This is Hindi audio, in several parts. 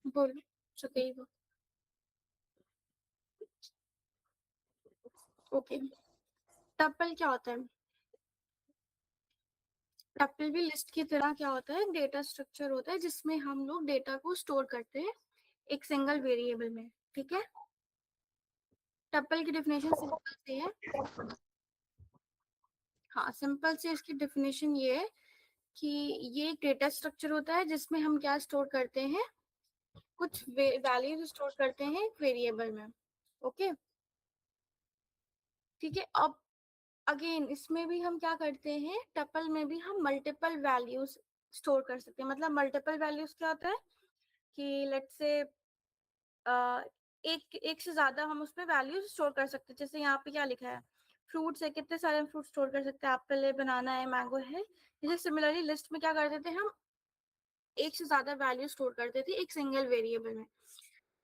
बोलो सही वो। ओके, टपल क्या होता है? टपल भी लिस्ट की तरह क्या होता है, डेटा स्ट्रक्चर होता है जिसमें हम लोग डेटा को स्टोर करते हैं एक सिंगल वेरिएबल में। ठीक है, टपल की डेफिनेशन सिंपल सी है। हाँ, सिंपल सी इसकी डेफिनेशन ये है कि ये एक डेटा स्ट्रक्चर होता है जिसमें हम क्या स्टोर करते हैं, कुछ वैल्यूज स्टोर करते हैं एक वेरिएबल में। ओके, ठीक है। अब अगेन इसमें भी हम क्या करते हैं, टपल में भी हम मल्टीपल वैल्यूज स्टोर कर सकते हैं। मतलब मल्टीपल वैल्यूज क्या होता है कि लेट्स से एक से ज्यादा हम उसमें वैल्यूज स्टोर कर सकते हैं। जैसे यहाँ पे क्या लिखा है, फ्रूट्स है, कितने सारे फ्रूट स्टोर कर सकते हैं, एप्पल है, बनाना है, मैंगो है। जैसे सिमिलरली लिस्ट में क्या करते थे हम, एक से ज्यादा वैल्यू स्टोर करते थे एक सिंगल वेरिएबल में।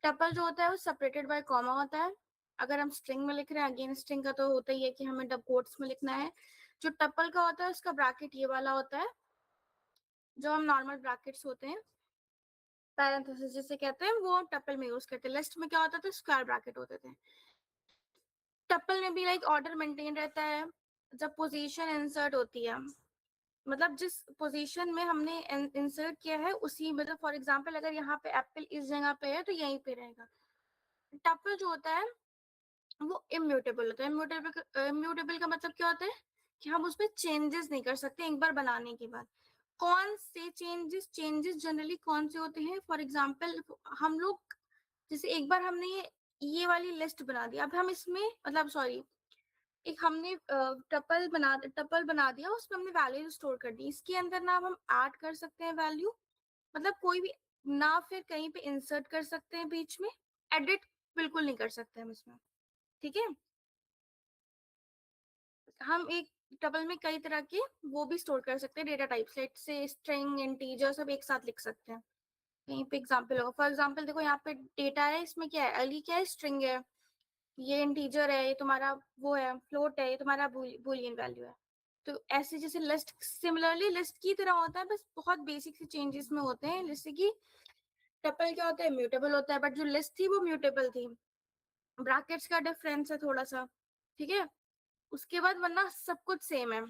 टपल जो होता है वो सेपरेटेड बाय कॉमा होता है। अगर हम स्ट्रिंग में लिख रहे हैं, अगेन स्ट्रिंग का तो होता ही है कि हमें डब कोट्स में लिखना है। जो टपल का होता है उसका ब्रैकेट ये वाला होता है, जो हम नॉर्मल ब्रैकेट्स होते हैं, पैरेंथेसिस जिसे कहते हैं, वो टपल में यूज करते हैं। लिस्ट में क्या होता था, स्क्वायर ब्रैकेट होते थे। टपल में भी लाइक ऑर्डर मेंटेन रहता है। जब पोजीशन इंसर्ट होती है, मतलब जिस पोजीशन में हमने इंसर्ट किया है उसी, मतलब फॉर एग्जांपल अगर यहाँ पे एप्पल इस जगह पे है तो यहीं पे रहेगा। टपल जो होता है वो इम्यूटेबल होता है। इम्यूटेबल का मतलब क्या होता है कि हम उसमें चेंजेस नहीं कर सकते एक बार बनाने के बाद। कौन से चेंजेस, जनरली कौन से होते हैं, फॉर एग्जांपल हम लोग जैसे एक बार हमने ये वाली लिस्ट बना दी, अब हम इसमें मतलब सॉरी, एक हमने टपल बना दिया, उसमें हमने वैल्यू स्टोर कर दी। इसके अंदर ना हम ऐड कर सकते हैं वैल्यू, मतलब कोई भी ना, फिर कहीं पे इंसर्ट कर सकते हैं बीच में, एडिट बिल्कुल नहीं कर सकते हम इसमें। ठीक है, हम एक टपल में कई तरह के वो भी स्टोर कर सकते हैं डेटा टाइप्स, लेट से स्ट्रिंग, इंटीजर, सब एक साथ लिख सकते हैं। कहीं पे एग्जांपल होगा, फॉर एग्जांपल देखो यहाँ पे डेटा है, इसमें क्या है, अली क्या है, स्ट्रिंग है, ये इंटीजर है, ये तुम्हारा वो है फ्लोट है, ये तुम्हारा बुलियन वैल्यू है। तो ऐसे जैसे लिस्ट सिमिलरली लिस्ट की तरह होता है, बस बहुत बेसिक से चेंजेस में होते हैं। जैसे कि टपल क्या होता है, म्यूटेबल होता है, बट जो लिस्ट थी वो म्यूटेबल थी। ब्रैकेट्स का डिफरेंस है थोड़ा सा, ठीक है। उसके बाद वरना सब कुछ सेम है।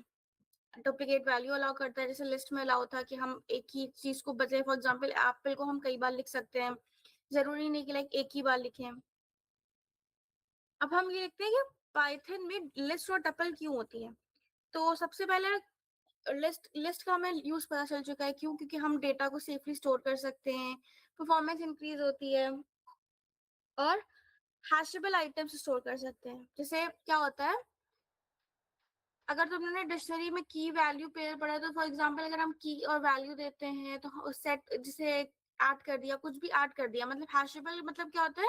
डुप्लीकेट वैल्यू अलाउ करता है, जैसे लिस्ट में अलाउ था कि हम एक ही चीज को बदले, फॉर एग्जांपल एप्पल को हम कई बार लिख सकते हैं, जरूरी नहीं कि लाइक एक ही बार लिखें। अब हम ये देखते हैं कि पाइथन में लिस्ट और टपल क्यों होती है। तो सबसे पहले लिस्ट का हमें यूज पता चल चुका है, क्यों, क्योंकि हम डेटा को सेफली स्टोर कर सकते हैं, परफॉर्मेंस इंक्रीज होती है, और हैशेबल आइटम्स स्टोर कर सकते हैं। जैसे क्या होता है, अगर तुमने डिक्शनरी में की वैल्यू पेयर पढ़ा है, तो फॉर एग्जांपल अगर हम की और वैल्यू देते हैं तो सेट जिसे ऐड कर दिया, कुछ भी ऐड कर दिया, मतलब हैशेबल मतलब क्या होता है,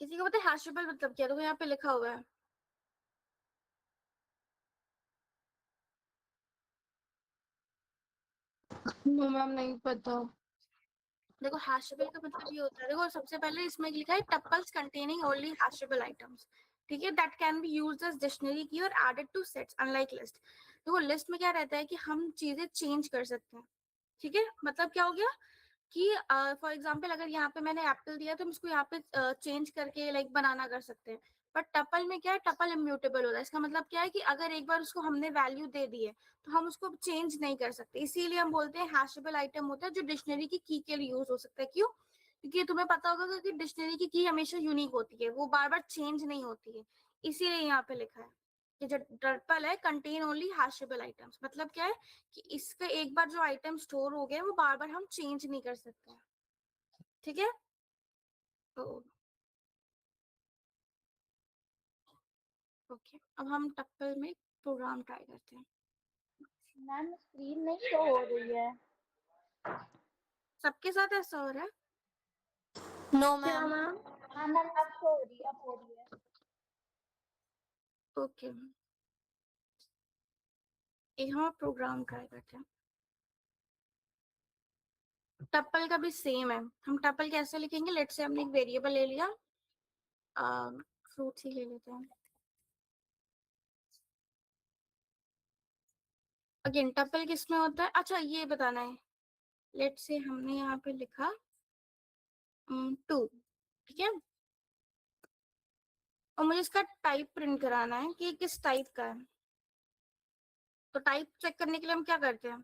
किसी को पता है हैशेबल मतलब क्या? तो यहाँ पे लिखा हुआ है, नो मैम, नहीं पता। देखो हैशेबल का मतलब ये होता है, देखो सबसे पहले इसमें लिखा है tuples containing only hashable items, ठीक है, that can be used as dictionary key और added to sets unlike list. देखो लिस्ट में क्या रहता है कि हम चीजें चेंज कर सकते हैं, ठीक है। मतलब क्या हो गया कि फॉर एग्जांपल अगर यहाँ पे मैंने एप्पल दिया तो हम इसको यहाँ पे चेंज करके लाइक बनाना कर सकते हैं। बट टपल में क्या है, टपल इम्यूटेबल होता है। इसका मतलब क्या है कि अगर एक बार उसको हमने वैल्यू दे दी है तो हम उसको चेंज नहीं कर सकते। इसीलिए हम बोलते हैं हैशेबल आइटम होता है, जो डिक्शनरी की के लिए यूज हो सकता है। क्यों? क्योंकि तुम्हें पता होगा कि डिक्शनरी की हमेशा यूनिक होती है, वो बार बार चेंज नहीं होती है। इसीलिए यहाँ पे लिखा है कि जो टपल है कंटेन ओनली हैशेबल आइटम्स, मतलब क्या है कि इसका एक बार जो आइटम स्टोर हो गए वो बार बार हम चेंज नहीं कर सकते हैं, ठीक है। तो ओके, अब हम टप्पल में प्रोग्राम ट्राई करते हैं। मैम स्क्रीन नहीं शो हो रही है। सबके साथ ऐसा हो रहा है? नो क्या मैम। मैम? हाँ मैम, अब शो हो रही है, अब हो रही है। ओके, एक हम प्रोग्राम ट्राई करते हैं। टप्पल का भी सेम है। हम टप्पल कैसे लिखेंगे, लेट से हमने एक वेरिएबल ले लिया, फ्रूट्स ही ले लेते हैं। अगेन टप्पल किस में होता है, अच्छा ये बताना है, लेट से हमने यहाँ पे लिखा 2, ठीक है, और मुझे इसका टाइप प्रिंट कराना है कि किस टाइप का है। तो टाइप चेक करने के लिए हम क्या करते हैं?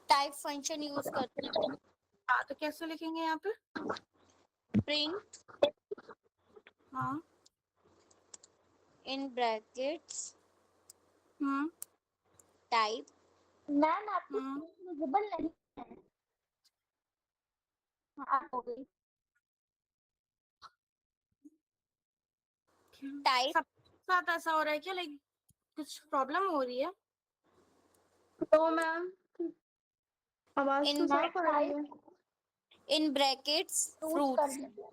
टाइप फंक्शन यूज करते हैं। हाँ, तो कैसे लिखेंगे यहाँ पे? प्रिंट हाँ, in brackets hmm type. Ma'am आपकी हम्म स्क्रीन विजिबल नहीं है। हाँ, अब हो गई। टाइप सब साथ ऐसा हो रहा है क्या, लाइक कुछ प्रॉब्लम हो रही है? तो मैम आवाज इन तो साफ आ रही टाइप है। इन ब्रैकेट्स फ्रूट्स कर फ्रूट्स। दीजिए।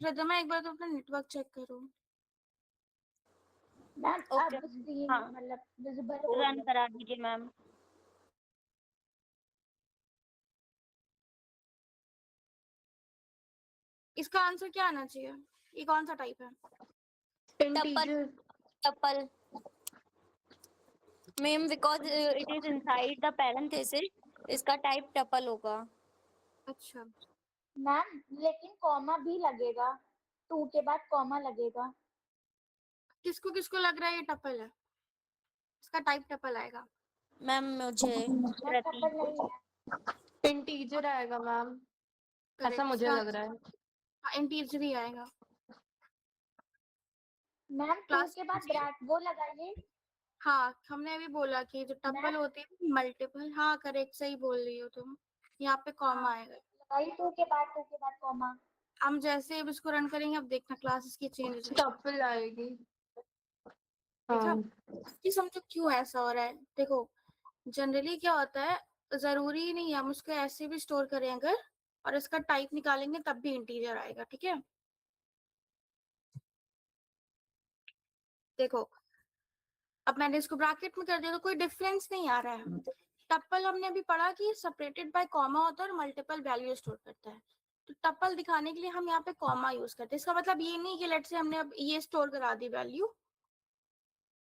प्रथमा, एक बार तो अपना नेटवर्क चेक करो। मैम ओके, अब स्क्रीन हाँ मतलब विजिबल हो रही रन है। करा दीजिए मैम। इसका आंसर क्या आना चाहिए? ये कौन सा टाइप है? Tuple tuple ma'am because it is inside the parenthesis, इसका टाइप टपल होगा। अच्छा, मैम लेकिन कॉमा भी लगेगा, 2 के बाद कॉमा लगेगा। किसको किसको लग रहा है ये टपल है? इसका टाइप टपल आएगा। मैम मुझे मैम प्रतीक टपल नहीं है। इंटीजर आएगा मैम, ऐसा करेक्ट, मुझे लग रहा है। हाँ, इंटीजर ही आएगा। मैम 2 क्लास के बाद ब्रैक वो लगाइए। हाँ, हमने अभी बोला कि जो टपल मैम होती है मल्टीपल, हाँ करेक्ट, सही बोल रही हो तुम। यहाँ पे कॉमा हाँ आएगा। लगाइए, 2 के बाद कॉमा। हम जैसे अब इसको रन करेंगे, अब देखना क्लासेस की चेंज हो जाएगी। टपल आएगी। देखा, हाँ ये समझो क्यों ऐसा हो रहा है। देखो, जनरली क्या होता है, जरूरी नहीं है हम उसको ऐसे भी स्टोर करें अगर, और इसका टाइप निकालेंगे तब भी इंटीजर आएगा, ठीक है। देखो, अब मैंने इसको ब्रैकेट में कर दिया तो कोई डिफरेंस नहीं आ रहा है। टप्पल हमने अभी पढ़ा कि सेपरेटेड बाय कॉमा होता है और मल्टीपल वैल्यू स्टोर करता है। तो टप्पल दिखाने के लिए हम यहाँ पे कॉमा यूज करते हैं। इसका मतलब ये नहीं कि लेट से हमने अब ये स्टोर करा दी वैल्यू,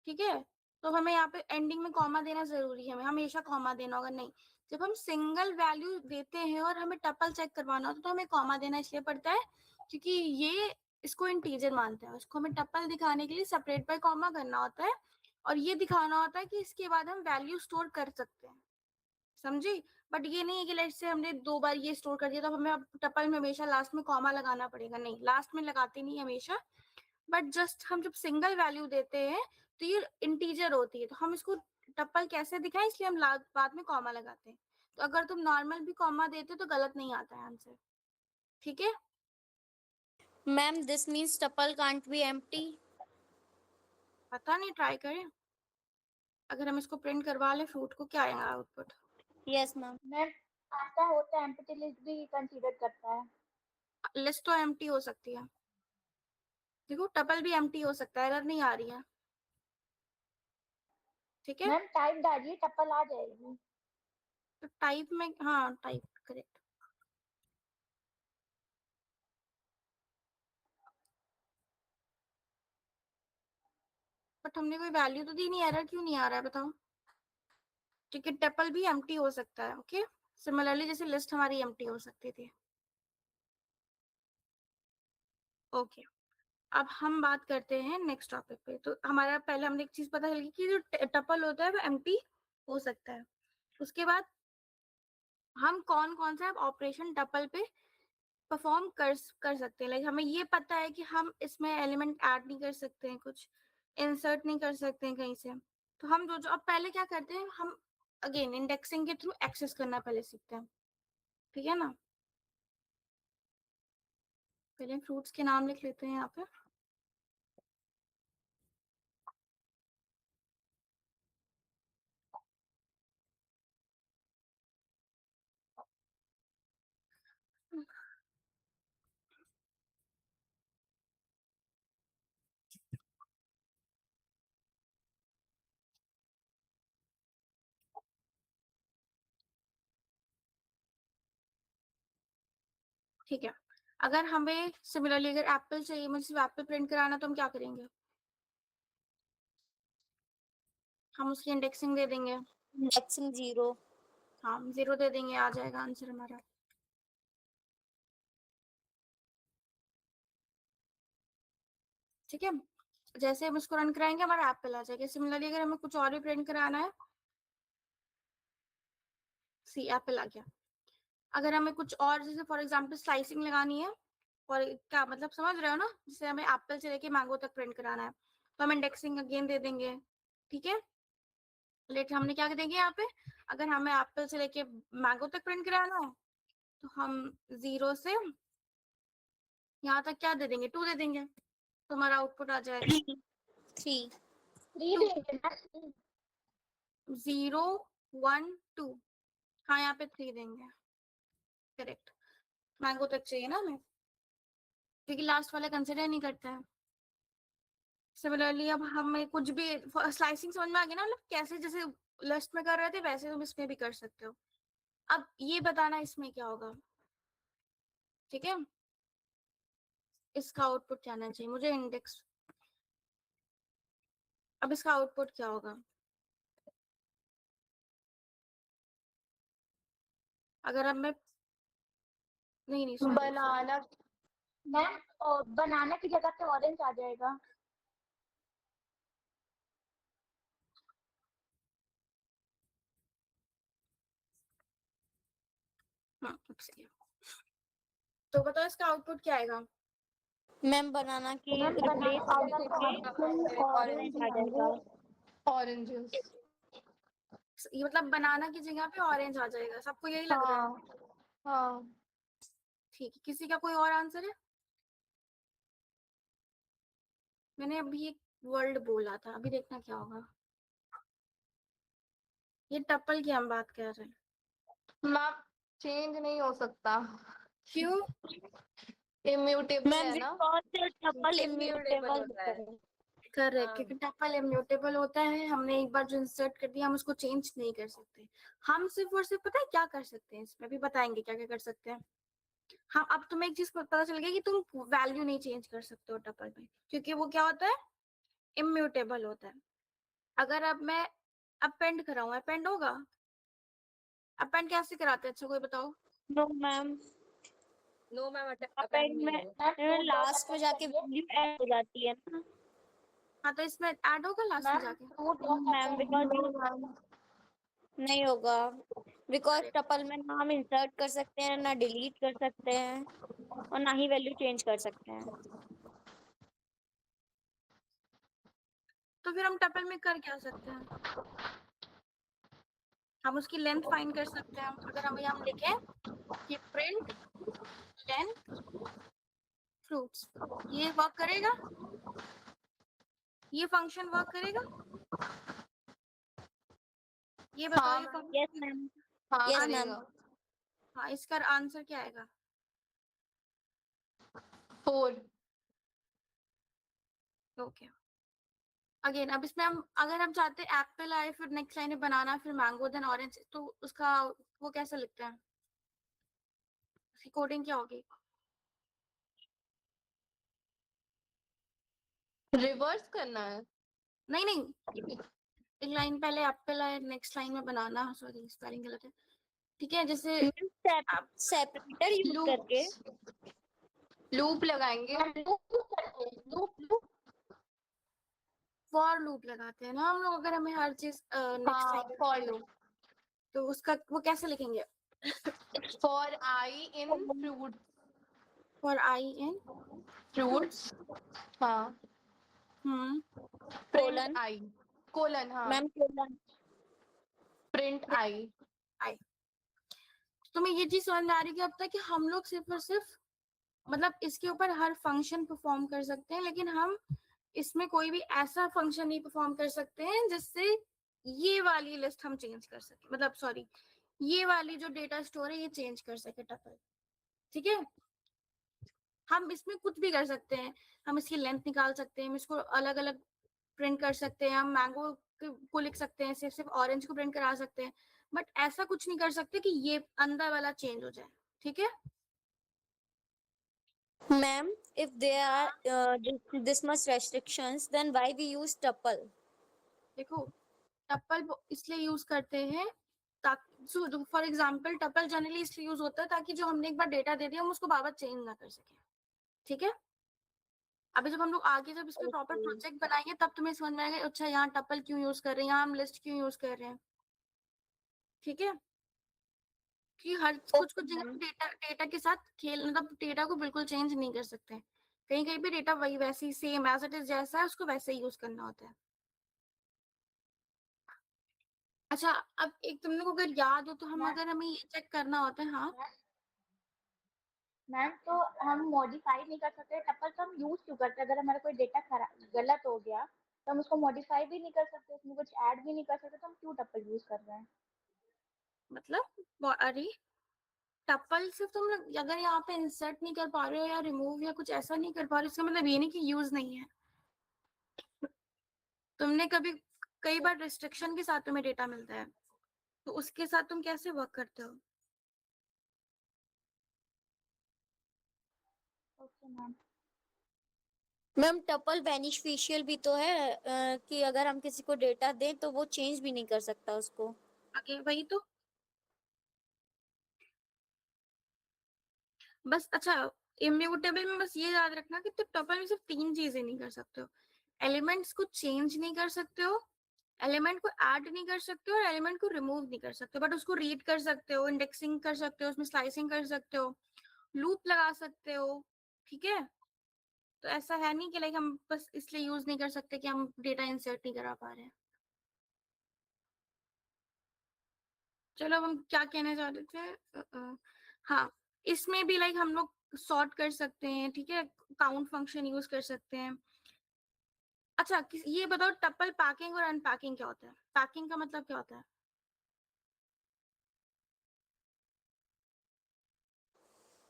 ठीक है, तो हमें यहाँ पे एंडिंग में कॉमा देना जरूरी है, हमें हमेशा कॉमा देना होगा, नहीं। जब हम सिंगल वैल्यू देते हैं और हमें टप्पल चेक करवाना होता है तो हमें कॉमा देना इसलिए पड़ता है क्योंकि ये इसको इंटीजर मानते हैं, उसको हमें टप्पल दिखाने के लिए सेपरेट बाय कॉमा करना होता है और ये दिखाना होता है कि इसके बाद हम वैल्यू स्टोर कर सकते हैं, समझी। बट ये नहीं है कि लेट से हमने 2 बार ये स्टोर कर दिया तो हमें अब टप्पल में हमेशा लास्ट में कॉमा लगाना पड़ेगा, नहीं, लास्ट में लगाते नहीं हमेशा। बट जस्ट हम जब सिंगल वैल्यू देते हैं तो ये इंटीजर होती है, तो हम इसको टप्पल कैसे दिखाएं, इसलिए हम बाद में कॉमा लगाते हैं। तो अगर तुम नॉर्मल भी कॉमा देते तो गलत नहीं आता है आंसर, ठीक है। Ma'am this means tuple can't be empty. पता नहीं, ट्राई करें। अगर हम इसको प्रिंट करवा ले फ्रूट को, क्या आएगा आउटपुट? Yes ma'am. मैम आता होता है, एम्प्टी लिस्ट भी कंसीडर करता है। लिस्ट तो एम्प्टी हो सकती है, देखो टपल भी एम्प्टी हो सकता है, एरर नहीं आ रही है, ठीक है। मैम टाइप डालिए, टपल आ जाएगी। तो टाइप में, हाँ टाइप करेक्ट, बट हमने कोई वैल्यू तो दी नहीं, एरर क्यों नहीं आ रहा है बताओ। ठीक है, टपल भी एम्प्टी हो सकता है, ओके। सिमिलरली जैसे लिस्ट हमारी एम्प्टी हो सकती थी, ओके। अब हम बात करते हैं नेक्स्ट टॉपिक पे। तो हमारा पहले हमने एक चीज पता चली कि जो टपल होता है वो एम्प्टी हो सकता है। उसके बाद हम कौन कौन सा ऑपरेशन टपल पे परफॉर्म कर सकते हैं, लाइक हमें ये पता है कि हम इसमें एलिमेंट ऐड नहीं कर सकते हैं, कुछ इंसर्ट नहीं कर सकते हैं कहीं से। तो हम जो जो अब पहले क्या करते हैं, हम अगेन इंडेक्सिंग के थ्रू एक्सेस करना पहले सीखते हैं, ठीक है ना। पहले फ्रूट्स के नाम लिख लेते हैं यहाँ पे। ठीक है, अगर हमें सिमिलरली अगर एप्पल चाहिए, मुझे सिर्फ एप्पल प्रिंट कराना, तो हम क्या करेंगे, हम उसकी इंडेक्सिंग दे देंगे। इंडेक्सिंग 0। हाँ 0 दे देंगे, आ जाएगा आंसर हमारा। ठीक है, जैसे हम इसको रन कराएंगे हमारा एप्पल आ जाएगा। सिमिलरली अगर हमें कुछ और भी प्रिंट कराना है, सी एप्पल आ गया। अगर हमें कुछ और जैसे फॉर एग्जांपल स्लाइसिंग लगानी है, और क्या मतलब समझ रहे हो ना, जैसे हमें एप्पल से लेके मैंगो तक प्रिंट कराना है तो हम इंडेक्सिंग अगेन दे देंगे। ठीक है, लेट हमने क्या देंगे यहाँ पे, अगर हमें एप्पल से लेके मैंगो तक प्रिंट कराना है तो हम 0 से यहाँ तक क्या दे देंगे, 2 दे देंगे, तो हमारा आउटपुट आ जाएगा 3 3 2 देंगे ना 3। 0 1 2। हाँ यहाँ पे 3 देंगे, करेक्ट। मैंगो तक चाहिए ना हमें, क्योंकि लास्ट वाला कंसिडर नहीं करता है। सिमिलरली अब हमें कुछ भी स्लाइसिंग समझ में आ गया ना, मतलब कैसे जैसे लिस्ट में कर रहे थे वैसे तुम इसमें भी कर सकते हो। अब ये बताना इसमें क्या होगा, ठीक है, इसका आउटपुट क्या आना चाहिए मुझे, इंडेक्स। अब इसका आउटपुट क्या होगा, अगर अब मैं नहीं सॉरी बनाना। मैम बनाना की जगह पे ऑरेंज आ जाएगा। हाँ अब सही है। तो बताओ इसका आउटपुट क्या आएगा। मैम बनाना की मैम रिप्लेस बनाना करके ऑरेंज आ जाएगा। ऑरेंजेस। ये मतलब बनाना की जगह पे ऑरेंज आ जाएगा, सबको यही लग रहा है। हाँ हाँ। ठीक है, किसी का कोई और आंसर है। मैंने अभी एक वर्ड बोला था, अभी देखना क्या होगा। ये टपल की हम बात कर रहे हैं। मैम चेंज नहीं हो सकता, क्यों, इम्यूटेबल मैम है ना। बिकॉज टपल इम्यूटेबल इम्यूटेबल होता है। करेक्ट, क्योंकि टपल इम्यूटेबल होता है, हमने एक बार जो इंसर्ट कर दिया हम उसको चेंज नहीं कर सकते। हम सिर्फ और सिर्फ पता है क्या कर सकते हैं, इसमें भी बताएंगे क्या क्या कर सकते हैं हम। अब तुम्हें एक चीज पता चल गया कि तुम वैल्यू नहीं चेंज कर सकते हो टपल में, क्योंकि वो क्या होता है, इम्यूटेबल होता है। अगर अब मैं अपेंड कराऊं, अपेंड होगा, अपेंड कैसे कराते हैं, अच्छा कोई बताओ। No ma'am, no ma'am, append append नहीं में होगा। मैम लास्ट में जाके वैल्यू ऐड हो जाती है ना। हाँ तो इसमें ऐड होगा लास्ट में मैम जाके। फ्रूट मैम बिकॉज नहीं होगा, बिकॉज टपल में ना हम इंसर्ट कर सकते हैं, ना डिलीट कर सकते हैं, और ना ही वैल्यू चेंज कर सकते हैं। तो फिर हम टपल में कर क्या सकते हैं, हम उसकी लेंथ फाइंड कर सकते हैं। अगर हम लिखें कि प्रिंट लेंथ फ्रूट्स, ये वर्क करेगा, ये फंक्शन वर्क करेगा, ये बताओ हाँ ये मैम। यस मैम, हाँ यस मैम। करेगा। हाँ इसका आंसर क्या आएगा, 4। ओके। अगेन अब इसमें हम अगर हम चाहते हैं एप्पल आए फिर नेक्स्ट लाइन में बनाना फिर मैंगो देन ऑरेंज, तो उसका वो कैसे लिखते हैं, उसकी कोडिंग क्या होगी। रिवर्स करना है। नहीं नहीं, एक लाइन पहले एप्पल आए नेक्स्ट लाइन में बनाना, सॉरी स्पेलिंग गलत है। ठीक है, जैसे आप सेपरेटर यूज करके लूप लूप लगाएंगे। लूप फॉर लूप लगाते हैं ना हम लोग, अगर हमें हर चीज नेक्स्ट हाँ फॉर लाइन, लूप। तो उसका वो कैसे लिखेंगे, for I in fruit. For I in fruits. हाँ हम्म प्रिंट कोलन, आई कोलन। हाँ मैम कोलन। Print i. आई। तुम्हें ये चीज समझ में आ रही है कि अब तक कि हम लोग सिर्फ और सिर्फ मतलब इसके ऊपर हर फंक्शन परफॉर्म कर सकते हैं, लेकिन हम इसमें कोई भी ऐसा फंक्शन नहीं परफॉर्म कर सकते हैं जिससे ये वाली लिस्ट हम चेंज कर सके, मतलब सॉरी ये वाली जो डेटा स्टोर है ये चेंज कर सके टपल। ठीक है, हम इसमें कुछ भी कर सकते हैं, हम इसकी लेंथ निकाल सकते हैं, हम इसको अलग अलग प्रिंट कर सकते हैं, हम मैंगो को लिख सकते हैं, सिर्फ सिर्फ ऑरेंज को प्रिंट करा सकते हैं, बट ऐसा कुछ नहीं कर सकते कि ये अंदर वाला चेंज हो जाए। ठीक है, Ma'am, if there are this much restrictions, then why we use tuple? देखो टपल इसलिए यूज करते हैं फॉर एग्जाम्पल टपल जनरली इसलिए यूज होता है ताकि जो हमने एक बार डेटा दे दिया हम उसको बार बार चेंज ना कर सके, ठीक है। अभी जब हम लोग आगे जब इस पे प्रॉपर Okay. प्रोजेक्ट बनाएंगे तब तुम्हें समझ में आएगा अच्छा यहाँ टपल क्यों यूज कर रहे हैं, यहाँ हम लिस्ट क्यों यूज कर रहे हैं, ठीक है। कि हर कुछ कुछ जगह ma'am. डेटा डेटा के साथ खेल, मतलब डेटा को बिल्कुल चेंज नहीं कर सकते, कहीं कहीं पे डेटा वही वैसे ही सेम एज इट इज जैसा है उसको वैसे ही यूज करना होता है। अच्छा अब एक तुम लोग को अगर याद हो तो हम मैम अगर हमें ये चेक करना होता है, हाँ मैम तो हम मॉडिफाई नहीं कर सकते टपल, तो हम यूज क्यों करते हैं? अगर हमारा कोई डेटा खराब गलत हो गया तो हम उसको मॉडिफाई भी नहीं कर सकते, उसमें कुछ ऐड भी नहीं कर सकते, तो हम क्यों टपल यूज कर रहे हैं? मतलब अरे टपल सिर्फ तुम लोग अगर यहाँ पे इंसर्ट नहीं कर पा रहे हो या रिमूव या कुछ ऐसा नहीं कर पा रहे हो इसका मतलब ये नहीं कि यूज नहीं है। तुमने कभी कई बार रिस्ट्रिक्शन के साथ तुम्हें डेटा मिलता है तो उसके साथ तुम कैसे वर्क करते हो? Okay ma'am. Ma'am tuple beneficial भी तो है कि अगर हम किसी को डेटा दें तो वो चेंज भी नहीं कर सकता उसको। आगे वही तो बस। अच्छा इम्यूटेबल में बस ये याद रखना कि तुम टपल में सिर्फ 3 चीजें नहीं कर सकते हो, एलिमेंट्स को चेंज नहीं कर सकते हो, एलिमेंट को ऐड नहीं कर सकते हो और एलिमेंट को रिमूव नहीं कर सकते हो, बट उसको रीड कर सकते हो, इंडेक्सिंग कर सकते हो, उसमें स्लाइसिंग कर सकते हो, लूप लगा सकते हो, ठीक है। तो ऐसा है नहीं कि लाइक हम बस इसलिए यूज नहीं कर सकते कि हम डेटा इंसर्ट नहीं करा पा रहे हैं। चलो अब हम क्या कहने जा रहे थे, हाँ इसमें भी लाइक हम लोग सॉर्ट कर सकते हैं, ठीक है, काउंट फंक्शन यूज कर सकते हैं। अच्छा ये बताओ टपल पैकिंग और अनपैकिंग क्या होता है? पैकिंग का मतलब क्या होता है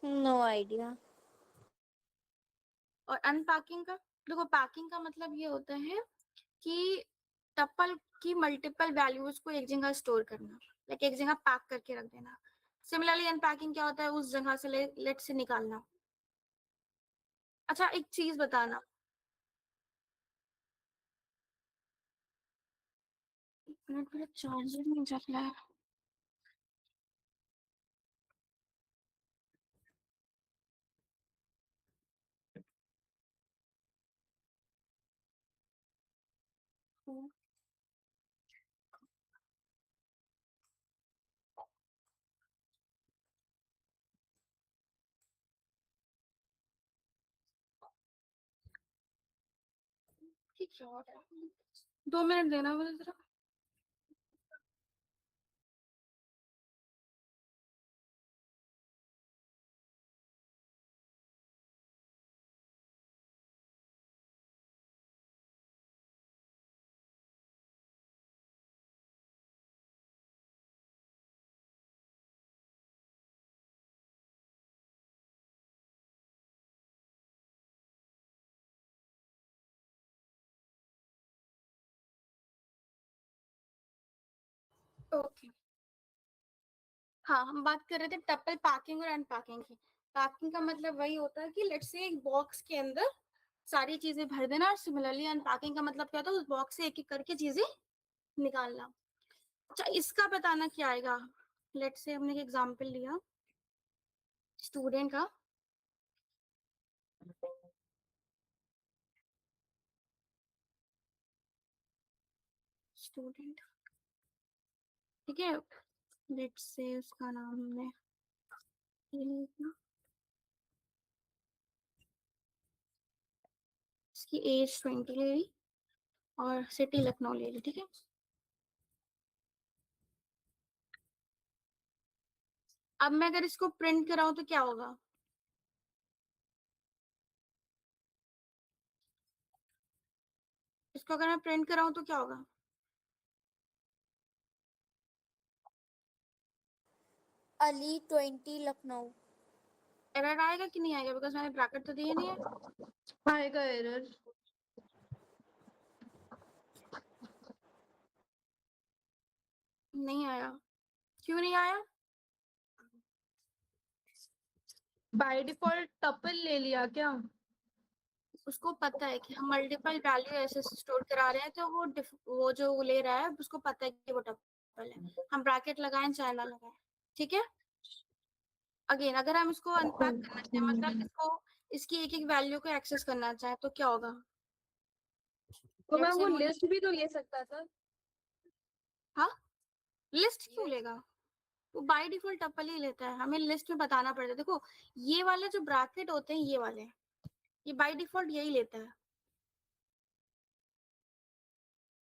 नो आइडिया। और अनपैकिंग का? देखो पैकिंग का मतलब ये होता है कि टपल की मल्टीपल वैल्यूज को एक जगह स्टोर करना, लाइक एक जगह पैक करके रख देना। सिमिलरली अनपैकिंग क्या होता है? उस जगह से लेट से निकालना। अच्छा एक चीज बताना, एक मिनट मेरा चार्जर नहीं चल रहा है। ठीक है 2 मिनट देना मुझे जरा। ओके हाँ हम बात कर रहे थे टपल पैकिंग और अनपैकिंग की। पैकिंग का मतलब वही होता है कि लेट्स से एक बॉक्स के अंदर सारी चीजें भर देना, और सिमिलरली अनपैकिंग का मतलब क्या होता है? उस बॉक्स से एक एक करके चीजें निकालना। अच्छा इसका बताना क्या आएगा? लेट्स से हमने एक एग्जांपल लिया स्टूडेंट का, स्टूडेंट ठीक है, लेट्स से उसका नाम हमने ये लिखा, इसकी एज 20 ले ली और सिटी लखनऊ ले ली, ठीक है। अब मैं अगर इसको प्रिंट कराऊं तो क्या होगा? इसको अगर मैं प्रिंट कराऊं तो क्या होगा? अली 20 लखनऊ। एरर आएगा कि नहीं आएगा? बिकॉज मैंने ब्रैकेट तो दिए नहीं है। आएगा एरर। नहीं आया, क्यों नहीं आया? बाय डिफॉल्ट टपल ले लिया क्या? उसको पता है कि हम मल्टीपल वैल्यू ऐसे स्टोर करा रहे हैं तो वो जो ले रहा है उसको पता है कि वो टपल टपल है, हम ब्रैकेट लगाएं चाहे ना लगाएं, ठीक है। अगेन अगर हम इसको अनपैक करना चाहें, मतलब इसको इसकी एक एक वैल्यू को एक्सेस करना चाहें तो क्या होगा? तो Let's मैम say वो मुझे- लिस्ट भी तो ले सकता था। हाँ, लिस्ट क्यों लेगा? वो बाय डिफॉल्ट टपल ही लेता है, हमें लिस्ट में बताना पड़ता है। देखो ये वाले जो ब्रैकेट होते हैं, ये वाले, ये बाय डिफॉल्ट यही लेता है।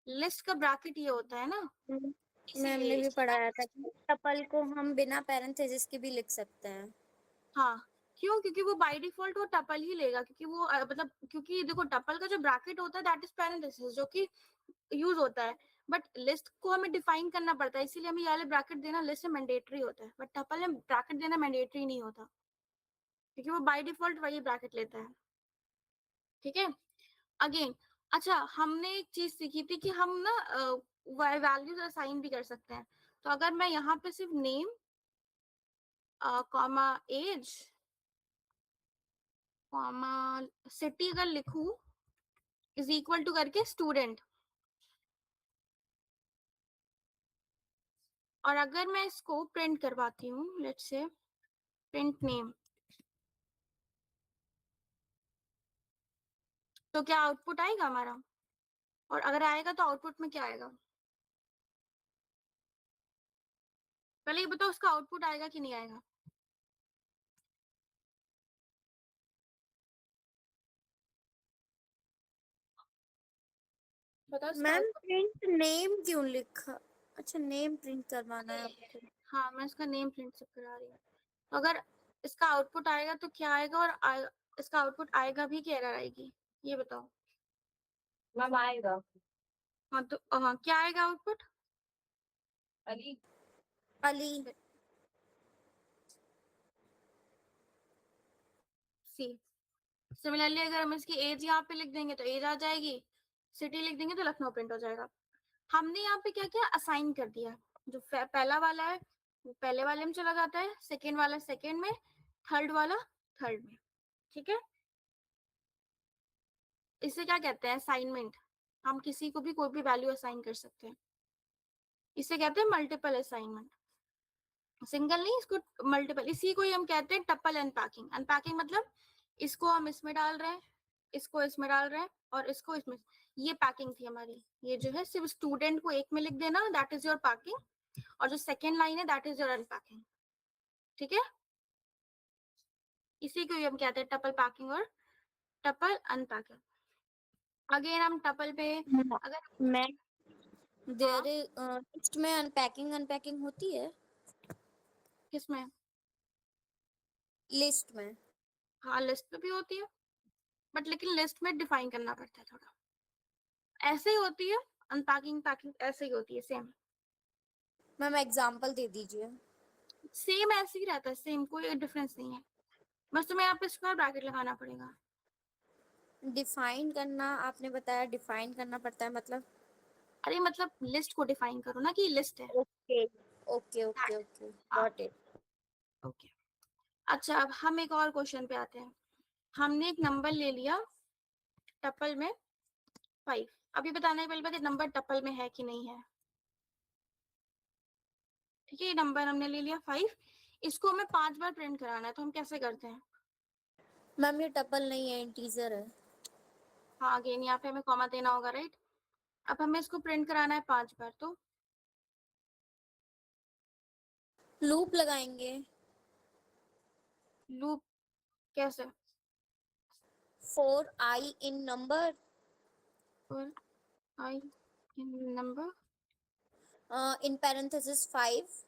लिस्ट का ब्रैकेट ये होता है ना, मैम ने इसीलिए भी पढ़ाया था कि टपल को हम बिना पैरेंथेसिस के भी लिख सकते हैं। हाँ, क्यों? क्योंकि वो बाय डिफॉल्ट वो टपल ही लेगा, क्योंकि वो मतलब क्योंकि देखो टपल का जो ब्रैकेट होता है दैट इज पैरेंथेसिस, जो कि यूज होता है, बट लिस्ट को हमें डिफाइन करना पड़ता है, इसीलिए हमें ये वाले ब्रैकेट देना लिस्ट में मैंडेटरी होता है, बट टपल में ब्रैकेट देना मैंडेटरी नहीं होता, क्योंकि वो बाय डिफॉल्ट वही ब्रैकेट लेता है, ठीक है। अगेन अच्छा, हमने एक चीज सीखी थी कि हम ना वैल्यूज असाइन भी कर सकते हैं। तो अगर मैं यहाँ पे सिर्फ name comma age comma city अगर लिखूं इज इक्वल टू करके स्टूडेंट, और अगर मैं इसको प्रिंट करवाती हूँ, लेट्स से प्रिंट नेम, तो क्या आउटपुट आएगा हमारा? और अगर आएगा तो आउटपुट में क्या आएगा? पहले ये बताओ उसका आउटपुट आएगा कि नहीं आएगा? बताओ इसका मैम आउटपुट। प्रिंट नेम क्यों लिखा? अच्छा, नेम प्रिंट करवाना है आपको। हाँ, मैं इसका नेम प्रिंट सब करा रही हूँ। तो अगर इसका आउटपुट आएगा तो क्या आएगा, और इसका आउटपुट आएगा भी कि एरर आएगी, ये बताओ। मैम आएगा हाँ तो हाँ, क्या आएगा आउटपुट? अली। अली। सी। सिमिलरली अगर हम इसकी एज यहाँ पे लिख देंगे तो एज आ जाएगी, सिटी लिख देंगे तो लखनऊ प्रिंट हो जाएगा। हमने यहाँ पे क्या किया, असाइन कर दिया। जो पहला वाला है वो पहले वाले में चला जाता है, सेकेंड वाला सेकेंड में, थर्ड वाला थर्ड में, ठीक है। इसे क्या कहते हैं, असाइनमेंट। हम किसी को भी कोई भी वैल्यू असाइन कर सकते हैं, इसे कहते हैं मल्टीपल असाइनमेंट। सिंगल नहीं, इसको मल्टीपल, इसी को ही हम कहते हैं टपल अनपैकिंग। अनपैकिंग मतलब इसको हम इसमें डाल रहे हैं, इसको इसमें डाल रहे हैं, और इसको इसमें। ये पैकिंग थी हमारी, ये जो है सिर्फ स्टूडेंट को एक में लिख देना, दैट इज योर पैकिंग, और जो सेकेंड लाइन है दैट इज योर अनपैकिंग, ठीक है। इसी को ही हम कहते हैं टपल पैकिंग और टपल अनपैकिंग। अगेन हम टपल पे अगर मैं देयर लिस्ट में अनपैकिंग होती है किसमें, लिस्ट में। हाँ लिस्ट पे भी होती है, बट लेकिन लिस्ट में डिफाइन करना पड़ता है थोड़ा, ऐसे ही होती है। अनपैकिंग पैकिंग ऐसे ही होती है, सेम मैम एग्जांपल दे दीजिए। सेम ऐसे ही रहता है, सेम, कोई डिफरेंस नहीं है, बस तुम्हें यहाँ पे स्क्वायर ब्रैकेट लगाना पड़ेगा। डिफाइन करना आपने बताया, डिफाइन करना पड़ता है मतलब? अरे मतलब लिस्ट को डिफाइन करो ना कि लिस्ट है। Okay okay okay okay, got it. Okay, अच्छा अब हम एक और क्वेश्चन पे आते हैं। हमने एक नंबर ले लिया टपल में 5, अभी बताना है पहले बात, नंबर टपल में है कि नहीं है, ठीक है। ये नंबर हमने ले लिया 5, इसको हमें 5 बार प्रिंट कराना है, तो हम कैसे करते हैं? मैम ये टपल नहीं है, इंटीजर है। हाँ, अगेन यहाँ पे हमें कॉमा देना होगा, राइट। अब हमें इसको प्रिंट कराना है 5 बार, तो लूप लगाएंगे। लूप कैसे? फॉर आई इन नंबर, और i in number, in parenthesis 5,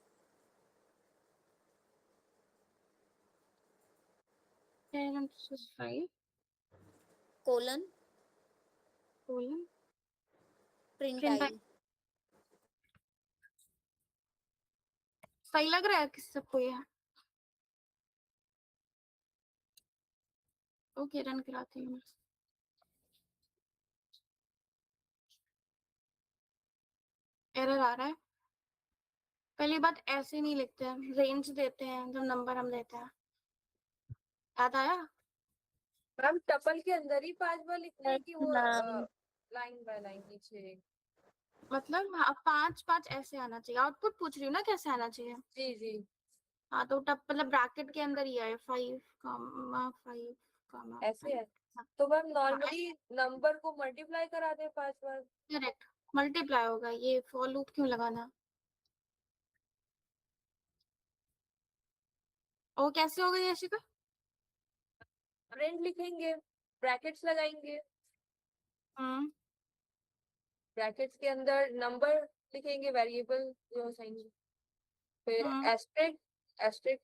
parenthesis 5 colon colon print print i. I. सही लग रहा है किस सबको ये? ओके, रन कराती हूँ। एरर आ रहा है। पहली बात, ऐसे नहीं लिखते हैं, रेंज देते हैं जो नंबर हम देते हैं, याद आया? मैम टपल के अंदर ही 5 बार लिखना है कि वो मैम लाइन बाय लाइन नीचे? मतलब हाँ, 5 5 ऐसे आना चाहिए। आउटपुट पूछ रही हूँ ना कैसे आना चाहिए। जी जी। हाँ तो टप मतलब ब्रैकेट के अंदर ही है 5 5 ऐसे है तो मैम नॉर्मली नंबर को मल्टीप्लाई करा दे 5 बार। करेक्ट, मल्टीप्लाई होगा। ये फॉर लूप क्यों लगाना? और कैसे होगा ये यशिका? प्रिंट लिखेंगे, ब्रैकेट्स लगाएंगे, हम्म ब्रैकेट्स के अंदर नंबर लिखेंगे, वेरिएबल जो साइन, फिर हम्म एस्ट्रिक एस्ट्रिक,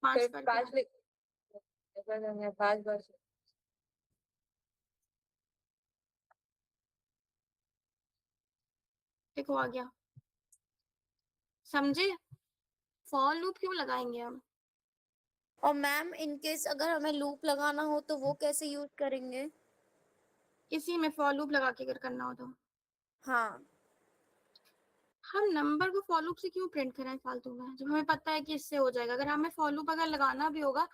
5 फिर पर क्या 5 लिख, ऐसा करना है 5 बार से। देखो आ गया, समझे? फॉर लूप क्यों लगाएंगे हम? और मैम इनकेस अगर हमें लूप लगाना हो तो वो कैसे यूज करेंगे? इसी में फॉर लूप लगा के अगर करना हो तो हाँ हम नंबर को फॉर लूप से क्यों प्रिंट कराएं फालतू में, जब हमें पता है कि इससे हो जाएगा। अगर हमें फॉर लूप अगर लगाना भी होगा,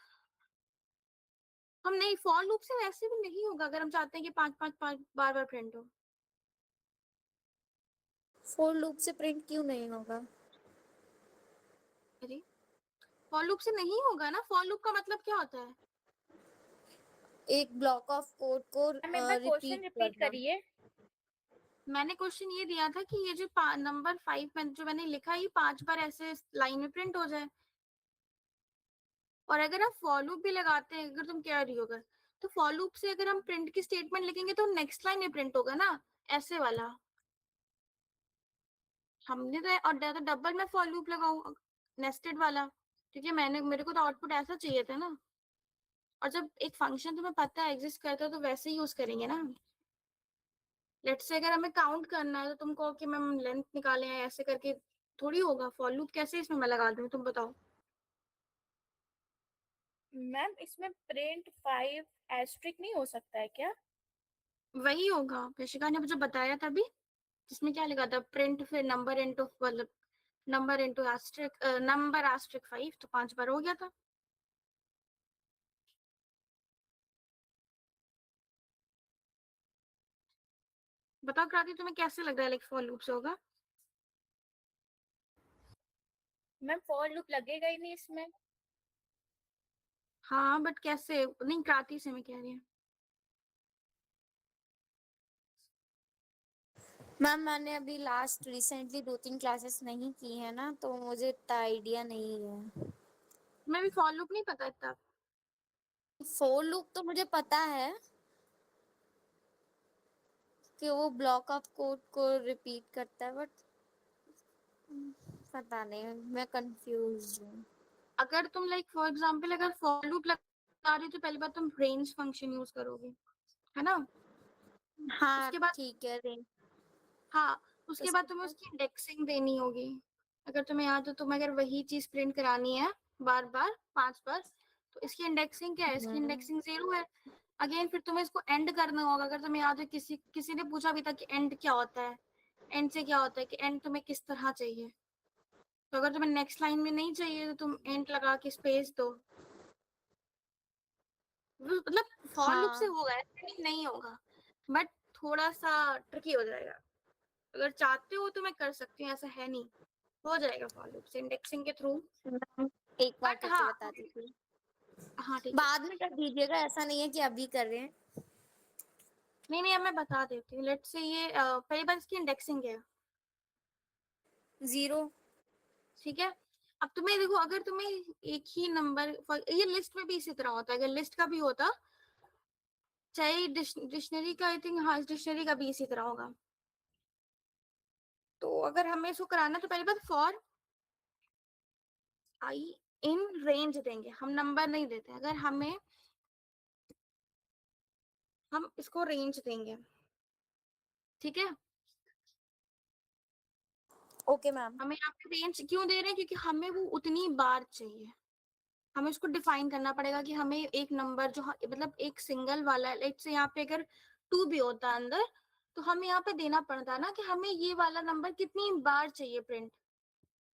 हम नहीं, फॉर लूप से वैसे भी नहीं होगा अगर हम चाहते हैं कि 5 5 5 बार बार प्रिंट हो। फॉर लूप से प्रिंट क्यों नहीं होगा? अरे फॉर लूप से नहीं होगा ना। फॉर लूप का मतलब क्या होता है? एक ब्लॉक ऑफ कोड को मैम एक बार क्वेश्चन रिपीट रिपीट करना। करिए। मैंने क्वेश्चन ये दिया था कि ये जो नंबर 5 में जो मैंने लिखा, ये 5 बार ऐसे लाइन में प्रिंट हो जाए। और अगर आप फॉर लूप भी लगाते हैं, अगर तुम कह रही हो अगर, तो फॉर लूप से अगर हम प्रिंट की स्टेटमेंट लिखेंगे तो नेक्स्ट लाइन में प्रिंट होगा ना, ऐसे वाला। हमने तो डबल में फॉर लूप लगाऊं, नेस्टेड वाला, क्योंकि मेरे को तो आउटपुट ऐसा चाहिए था ना। और जब एक फंक्शन तुम्हें पता है एग्जिस्ट करता है तो वैसे ही यूज करेंगे ना। लेट्स से अगर हमें काउंट करना है तो तुम कहो कि मैम लेंथ निकाले हैं, ऐसे करके थोड़ी होगा। फॉर लूप कैसे इसमें मैं लगा दूं, तुम बताओ। मैम इसमें प्रिंट 5 एस्ट्रिक नहीं हो सकता है क्या? वही होगा, कृषिका ने मुझे बताया था अभी, जिसमें क्या लिखा था, प्रिंट फिर नंबर इंटू मतलब number into asterisk, number asterisk 5, तो 5 बार हो गया था। बताओ क्रांति, तुम्हें कैसे लग रहा है लाइक फॉर लूप से होगा? मैम फॉर लूप लगेगा ही नहीं इसमें। हाँ बट कैसे नहीं, क्रांति से मैं कह रही हूँ। मैम मैंने अभी लास्ट रिसेंटली 2-3 क्लासेस नहीं की है ना, तो मुझे इतना आइडिया नहीं है। तुम्हें भी फॉर लूप नहीं पता इतना? फॉर लूप तो मुझे पता है कि वो ब्लॉक ऑफ कोड को रिपीट करता है, बट पता नहीं, मैं कंफ्यूज हूँ। अगर तुम लाइक फॉर एग्जांपल अगर फॉर लूप लगा रही हो तो पहली बार तुम रेंज फंक्शन यूज करोगे, है ना? हाँ उसके बाद ठीक है रेंज। हाँ, उसके बाद उसके तुम्हें बाद उसकी इंडेक्सिंग देनी होगी। अगर तुम्हें याद हो, तुम्हें अगर वही चीज प्रिंट करानी है बार बार 5 बार, तो इसकी इंडेक्सिंग क्या है? इसकी इंडेक्सिंग 0 है। अगेन फिर तुम्हें इसको एंड करना होगा। अगर तुम्हें याद हो, किसी किसी ने पूछा भी था कि एंड क्या होता है, एंड से क्या होता है, कि एंड तुम्हें किस तरह चाहिए। तो अगर तुम्हें नेक्स्ट लाइन में नहीं चाहिए तो तुम एंड लगा के स्पेस दो। मतलब फॉर लूप से हाँ होगा, ऐसे नहीं होगा, बट थोड़ा सा ट्रिकी हो जाएगा। अगर चाहते हो तो मैं कर सकती हूँ, ऐसा है नहीं, हो जाएगा फॉर लूप से इंडेक्सिंग के थ्रू। मैम एक बार बट करके हाँ, बता दीजिए। हाँ ठीक है। बाद में कर दीजिएगा, ऐसा नहीं है कि अभी कर रहे हैं। नहीं नहीं, अब मैं बता देती हूँ। लेट्स से ये पहली बार इसकी इंडेक्सिंग है, 0। ठीक है। अब तुम्हें देखो, अगर तुम्हें एक ही नंबर, ये लिस्ट में भी इसी तरह होता है। अगर लिस्ट का भी होता, चाहे डिक्शनरी का, आई थिंक हाँ डिक्शनरी का भी इसी तरह होगा। तो अगर हमें इसको कराना तो पहली बात फॉर आई इन रेंज देंगे, हम नंबर नहीं देते। अगर हमें, हम इसको रेंज देंगे, ठीक है। Okay ma'am. हमें यहाँ पे रेंज क्यों दे रहे हैं? क्योंकि हमें वो उतनी बार चाहिए। हमें उसको डिफाइन करना पड़ेगा कि हमें एक नंबर जो मतलब एक सिंगल वाला, लेट्स से यहाँ पे अगर 2 भी होता अंदर, तो हमें यहाँ पे देना पड़ता ना कि हमें ये वाला नंबर कितनी बार चाहिए प्रिंट।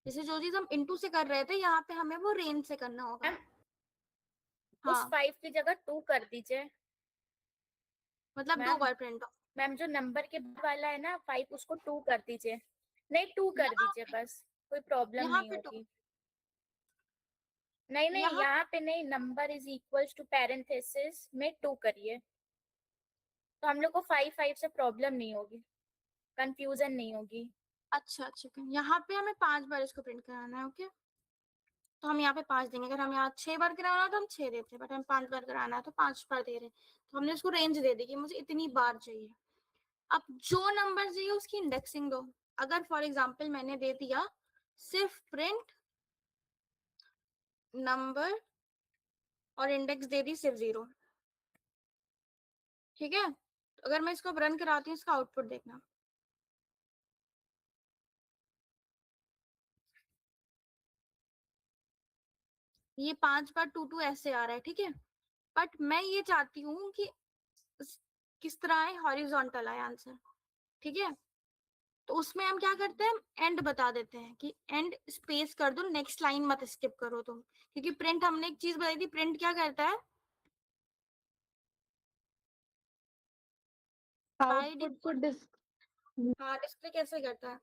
जैसे जो चीज हम इनटू से कर रहे थे, यहाँ पे हमें वो रेंज से करना होगा। मैम उस हाँ 5 की जगह 2 कर दीजिए। मतलब 2 मैम बार प्रिंट हो। मैम जो नंबर के बाद वाला है ना 5 उसको 2 कर दीजिए, नहीं 2 कर यहाँ दीजिए बस, कोई प्रॉब्लम यहाँ नहीं पे 2, होगी। नहीं नहीं यहाँ यहाँ पे नहीं, number is equals to parenthesis में 2 करिए, तो हम लोग को 5 से प्रॉब्लम नहीं होगी, कंफ्यूजन नहीं होगी। अच्छा अच्छा, यहाँ पे हमें 5 बार इसको प्रिंट कराना है। ओके, तो हम यहाँ पे 5 देंगे। अगर हम यहाँ 6 बार कराना हो तो हम 6 देते हैं, बट हम 5 बार कराना है तो 5 बार दे रहे हैं। तो हमने इसको रेंज दे दी कि मुझे इतनी बार चाहिए। अब जो नंबर चाहिए उसकी इंडेक्सिंग दो। अगर फॉर एग्जाम्पल मैंने दे दिया सिर्फ प्रिंट नंबर और इंडेक्स दे दी सिर्फ 0, ठीक है। तो अगर मैं इसको रन कराती हूँ, इसका आउटपुट देखना। ये 5 बार 2 ऐसे आ रहा है, ठीक है। बट मैं ये चाहती हूँ कि किस तरह है, हॉरिजॉन्टल आए आंसर, ठीक है। तो उसमें हम क्या करते हैं, एंड बता देते हैं कि एंड स्पेस कर दो, नेक्स्ट लाइन मत स्किप करो तुम, क्योंकि प्रिंट हमने एक चीज बताई थी, प्रिंट क्या करता है, आउटपुट को हाँ डिस्प्ले कैसे करता है,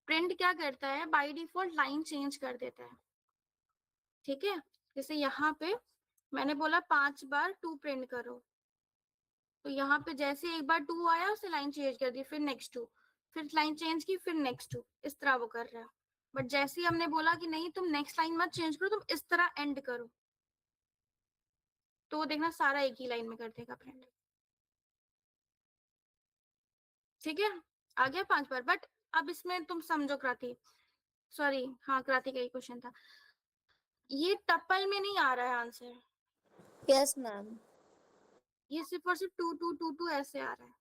प्रिंट क्या करता है, बाय डिफॉल्ट लाइन चेंज कर देता है, ठीक है। जैसे यहाँ पे मैंने बोला 5 बार 2 प्रिंट करो, तो यहाँ पे जैसे एक बार 2 आया उसे लाइन चेंज कर दी, फिर नेक्स्ट 2, फिर लाइन चेंज की, फिर नेक्स्ट 2, इस तरह वो कर रहा है। बट जैसे ही हमने बोला कि नहीं तुम नेक्स्ट लाइन मत चेंज करो, तुम इस तरह एंड करो, तो वो देखना सारा एक ही लाइन में कर देगा प्रिंट, ठीक है। आ गया 5 बार। बट अब इसमें तुम समझो कृति, सॉरी हाँ कृति का ही क्वेश्चन था, ये टपल में नहीं आ रहा है आंसर, यस मैम। ये सिर्फ और सिर्फ 2 2 2 2 ऐसे आ रहा है।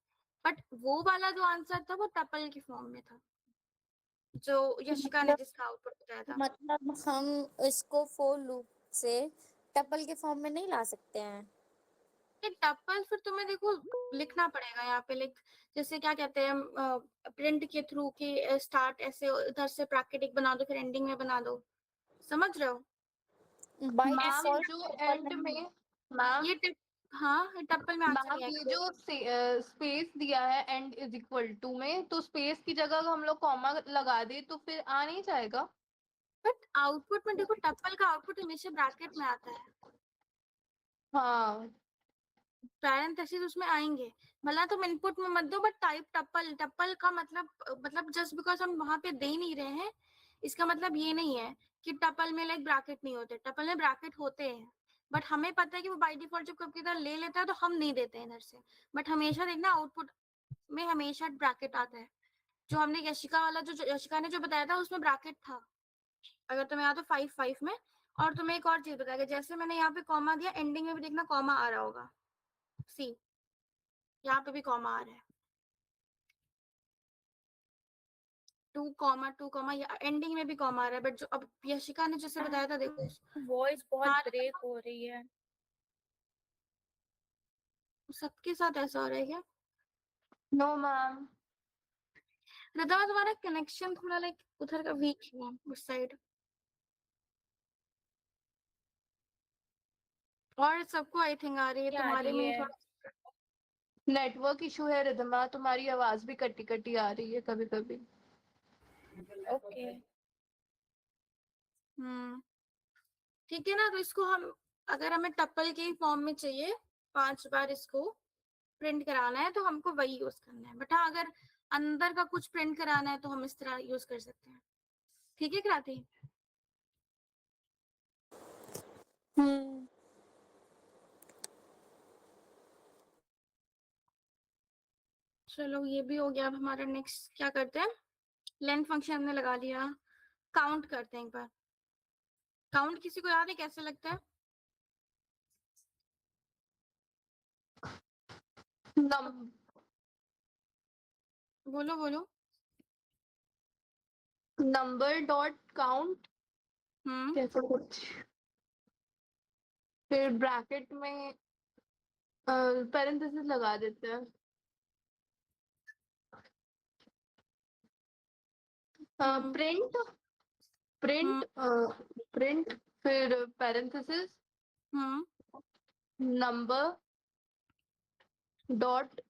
बट वो वाला जो आंसर था वो टपल की फॉर्म में था, जो यशिका ने जिसका आउटपुट बताया था। मतलब हम इसको फोर लूप से टपल के फॉर्म में नहीं ला सकते हैं। ये टपल फिर तुम्हें देखो लिखना पड़ेगा यहाँ पे, लाइक जैसे क्या कहते हैं, प्रिंट के थ्रू की स्टार्ट ऐसे उधर से ब्रैकेट बना दो, फिर एंडिंग में बना दो, समझ रहे हो। बाय मैम डिफॉल्ट जो एंड में, मैम ये हाँ ये टप्पल में आंसर मैम नहीं ये आएगा। जो स्पेस दिया है एंड इज इक्वल टू में, तो स्पेस की जगह अगर हम लोग कॉमा लगा दे तो फिर आ नहीं जाएगा। बट आउटपुट में देखो, टप्पल का आउटपुट हमेशा ब्रैकेट में आता है, हाँ पैरेंथेसिस उसमें आएंगे, भला तुम इनपुट में मत दो, बट टाइप टप्पल, टप्पल का मतलब जस्ट बिकॉज हम वहां पे दे नहीं रहे हैं, इसका मतलब ये नहीं है कि टप्पल में लाइक ब्रैकेट नहीं होते, टप्पल में ब्रैकेट होते हैं। बट हमें पता है कि वो बाय डिफॉल्ट जब कभी इधर ले लेता है तो हम नहीं देते हैं इधर से। बट हमेशा देखना आउटपुट में हमेशा ब्रैकेट आता है। जो हमने यशिका वाला जो यशिका ने जो बताया था उसमें ब्रैकेट था, अगर तुम्हें याद हो 5 5 में। और तुम्हें एक और चीज बताएगा, जैसे मैंने यहाँ पे कॉमा दिया, एंडिंग में भी देखना कॉमा आ रहा होगा, सी यहाँ पे भी कॉमा आ रहा है, 2 2 एंडिंग में भी कॉमा आ रहा है। बट जो अब यशिका ने जैसे बताया था देखो, वॉइस बहुत हाँ ब्रेक हो रही है। सबके साथ ऐसा हो रहा है क्या। No ma'am. रिदमा तुम्हारा कनेक्शन थोड़ा लाइक उधर का वीक है उस साइड, और सबको आई थिंक आ रही है, क्या आ तुम्हारे रही में ही है? थोड़ा। नेटवर्क इशू है रिधमा, तुम्हारी आवाज भी कटी कटी आ रही है कभी कभी। ओके ठीक है ना। तो इसको हम, अगर हमें टप्पल के फॉर्म में चाहिए 5 बार इसको प्रिंट कराना है तो हमको वही यूज करना है। बट हाँ अगर अंदर का कुछ प्रिंट कराना है तो हम इस तरह यूज कर सकते हैं, ठीक है कृति। हम्म। चलो ये भी हो गया। अब हमारा नेक्स्ट क्या करते हैं, लेंथ फंक्शन हमने लगा लिया, काउंट करते हैं एक बार। काउंट किसी को याद है कैसे लगता है, बोलो बोलो। नंबर डॉट काउंट कैसे कुछ, फिर ब्रैकेट में पैरेंथेसिस लगा देते हैं। प्रिंट प्रिंट प्रिंट फिर पैरेंथेसिस हम्म नंबर डॉट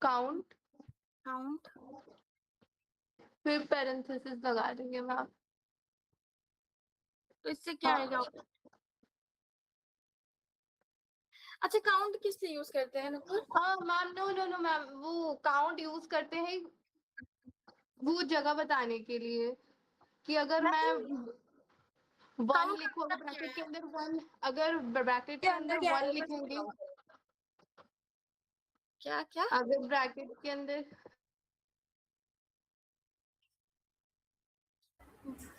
काउंट, काउंट फिर पैरेंथेसिस लगा देंगे मैम। तो इससे क्या हाँ। आएगा? अच्छा, काउंट किस लिए यूज करते हैं नुपुर? हाँ ma'am, no no no ma'am, वो काउंट यूज करते हैं वो जगह बताने के लिए कि अगर मैं वन Count लिखूं, का अगर मतलब ब्रैकेट के क्या है? अंदर वन, अगर ब्रैकेट के अंदर के वन एलिमेंट्स को लिखेंगे, count करते क्या क्या? अगर ब्रैकेट के अंदर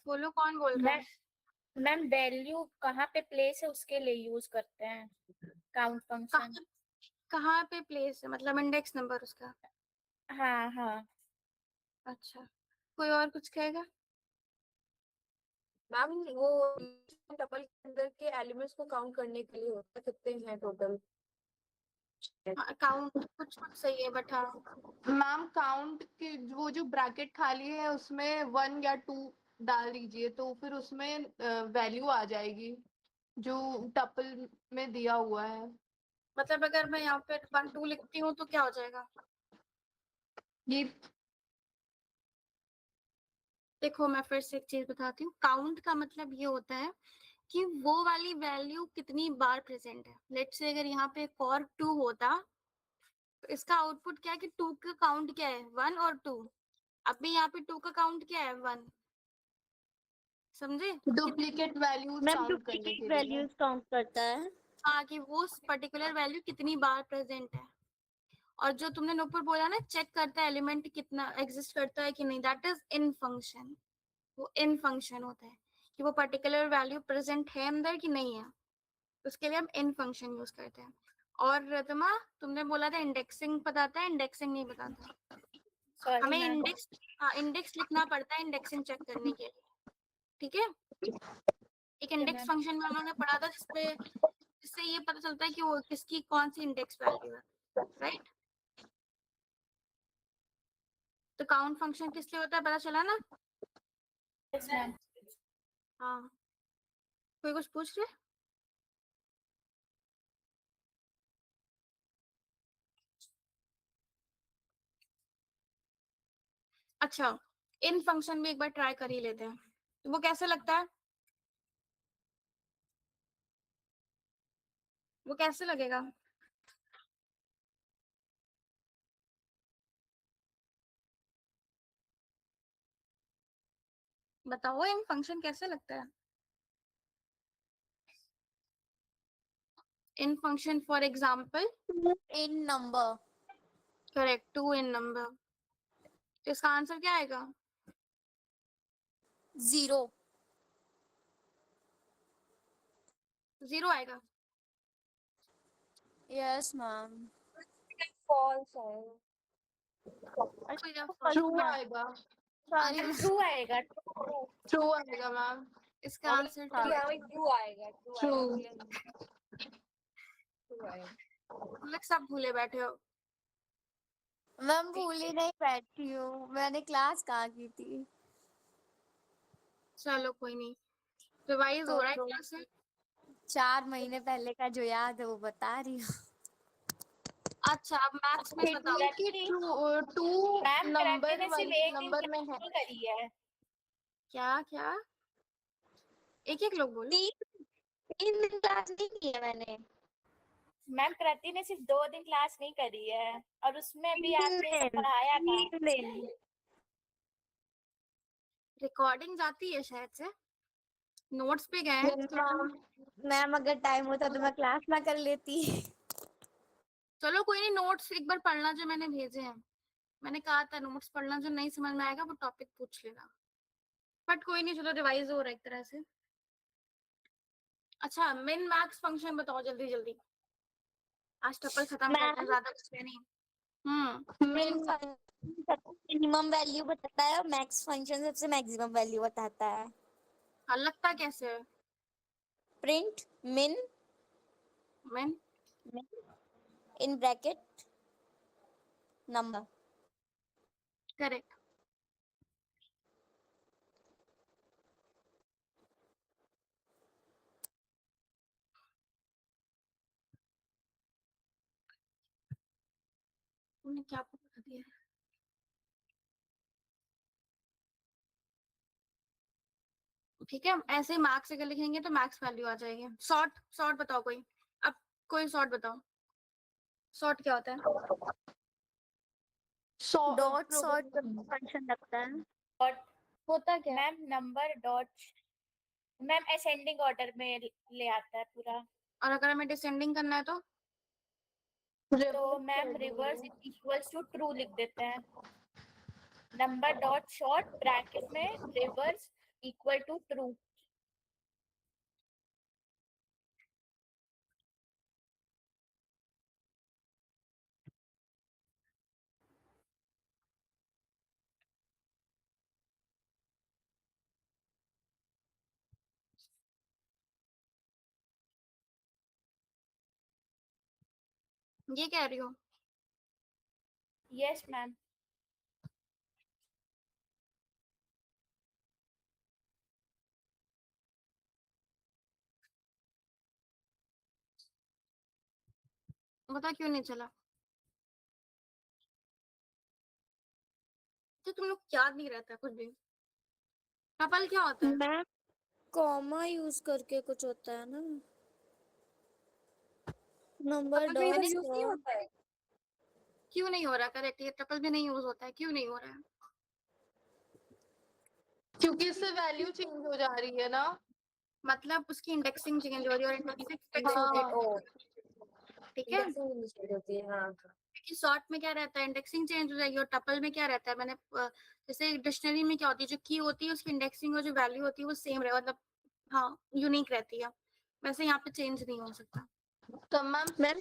बोलो, कौन बोल रहा है? मैम वैल्यू कहाँ पे प्लेस है उसके लिए यूज करते हैं काउंट फंक्शन। कहाँ पे प्लेस है, मतलब इंडेक्स नंबर उसका? हाँ हाँ। अच्छा, कोई और कुछ कहेगा? मैम वो टपल के अंदर के एलिमेंट्स को काउंट करने के लिए होता है, कितने हैं टोटल। काउंट कुछ कुछ सही है, बट हाँ, मैम काउंट के वो जो ब्रैकेट खाली है उसमें 1 या 2 डाल दीजिए, तो फिर उसमें वैल्यू आ जाएगी जो टपल में दिया हुआ है। मतलब अगर मैं यहाँ पे 1 2 लिखती हूँ तो क्या हो जाएगा? ये देखो, मैं फिर से एक चीज बताती हूँ। काउंट का मतलब ये होता है कि वो वाली वैल्यू कितनी बार प्रेजेंट है। लेट्स से अगर यहाँ पे एक और 2 होता तो इसका आउटपुट क्या है कि 2 का काउंट क्या है, 1 और 2। अभी यहाँ पे 2 का काउंट क्या है, 1। समझे? डुप्लीकेट वैल्यूज मैम काउंट करने डुप्लीकेट के लिए। वैल्यूज काउंट करता है। हाँ, कि वो पर्टिकुलर वैल्यू कितनी बार प्रेजेंट है। और जो तुमने ऊपर बोला ना, चेक करता है एलिमेंट कितना एग्जिस्ट करता है कि नहीं, दैट इज इन फंक्शन। वो इन फंक्शन होता है कि वो पर्टिकुलर वैल्यू प्रेजेंट है अंदर कि नहीं है। उसके लिए हम इन फंक्शन यूज करते हैं। और रितमा, तुमने बोला था इंडेक्सिंग बताता है, इंडेक्सिंग नहीं बताता। सॉरी हमें मैम। इंडेक्स, हाँ, इंडेक्स लिखना पड़ता है इंडेक्सिंग चेक करने के लिए। ठीक है? एक इंडेक्स मैम फंक्शन में हम लोगों ने पढ़ा था जिससे ये पता चलता है कि वो किसकी कौन सी इंडेक्स वैल्यू है, राइट? तो काउंट फंक्शन किस लिए होता है, पता चला ना? Yes ma'am. हाँ, कोई कुछ पूछ रहे? अच्छा, इन फंक्शन में एक बार ट्राई कर ही लेते हैं, तो वो कैसे लगता है? वो कैसे लगेगा? बताओ, इन फंक्शन कैसे लगता है? In function for example, in number. Correct, 2 in number. तो इसका आंसर क्या आएगा? 0। 0 आएगा। Yes ma'am. फॉल्स है। कोई ना, ट्रू first में आएगा, सॉरी आंसर, ट्रू आएगा ट्रू। ट्रू आएगा मैम, इसका आंसर ट्रू है। ट्रू आएगा, ट्रू ट्रू। आएगा, ट्रू आएगा। तुम लोग सब भूले बैठे हो। मैम भूली नहीं बैठी हूँ, मैंने क्लास कहाँ की थी। चलो कोई नहीं, रिवाइज हो तो, रहा है तो क्लास में। 4 महीने पहले का जो याद है वो बता रही हूँ। अच्छा, अब मैथ्स में बताओ। कि टू मैम कृति नंबर ने सिर्फ वाले एक दिन नंबर में है। नहीं करी है। क्या क्या? एक एक लोग बोलो। 3 दिन क्लास नहीं की है मैंने। मैम कृति ने सिर्फ 2 दिन क्लास नहीं करी है और उसमें भी 3 आपने सब दिन, पढ़ाया था। 3 दिन। रिकॉर्डिंग जाती है शायद से, नोट्स पे गए हैं। Yes, ma'am. मैम अगर टाइम होता तो मैं क्लास ना कर लेती। चलो कोई नहीं, नोट्स एक बार पढ़ना जो मैंने भेजे हैं। मैंने कहा था नोट्स पढ़ना, जो नहीं समझ में आएगा वो टॉपिक पूछ लेना। बट कोई नहीं, चलो रिवाइज हो रहा है एक तरह से। अच्छा, मिन मैक्स फंक्शन बताओ जल्दी जल्दी, आज टपल खत्म करते हैं, मैम ज्यादा कुछ भी नहीं। मिनिमम वैल्यू बताता है और मैक्स फंक्शन सबसे मैक्सिमम वैल्यू बताता है। हाँ, लगता कैसे है? प्रिंट मिन मिन, इन ब्रैकेट नंबर। करेक्ट। तुमने क्या पकड़ दिया है? ठीक है, ऐसे मार्क्स अगर लिखेंगे तो मैक्स वैल्यू आ जाएगी। सॉर्ट सॉर्ट बताओ कोई, अब कोई सॉर्ट बताओ। सॉर्ट क्या होता है? डॉट सॉर्ट फंक्शन लगता है। और होता क्या है? Ma'am number dot, ma'am ascending order में ले आता है पूरा। और अगर हमें डिसेंडिंग करना है तो ma'am reverse equals to true लिख देते हैं। नंबर डॉट शॉर्ट ब्रैकेट में रिवर्स इक्वल टू ट्रू। ये कह रही हो? Yes ma'am. बता क्यों नहीं चला? तो तुम लोग याद नहीं रहता कुछ भी। टपल क्या होता है? मैम कॉमा यूज करके कुछ होता है ना, नंबर टपल भी डॉट यूज नहीं होता है। क्यों नहीं हो रहा? करेक्ट, ये टपल भी नहीं यूज होता है, क्यों नहीं हो रहा है? क्योंकि इससे वैल्यू चेंज हो जा रही है ना। मतलब उसकी इंडेक्सिंग चेंज हो रही है और इंडेक्सिंग फिक्स हो हाँ गई। ठीक है, होती है हाँ। कि सॉर्ट में क्या रहता है, इंडेक्सिंग चेंज हो जाएगी, और टपल में क्या रहता है, मैंने जैसे डिक्शनरी में क्या होती है, जो की होती है उसकी इंडेक्सिंग और जो वैल्यू होती है वो सेम रहे, मतलब हाँ यूनिक रहती है। वैसे यहाँ पे चेंज नहीं हो सकता। तो ma'am ma'am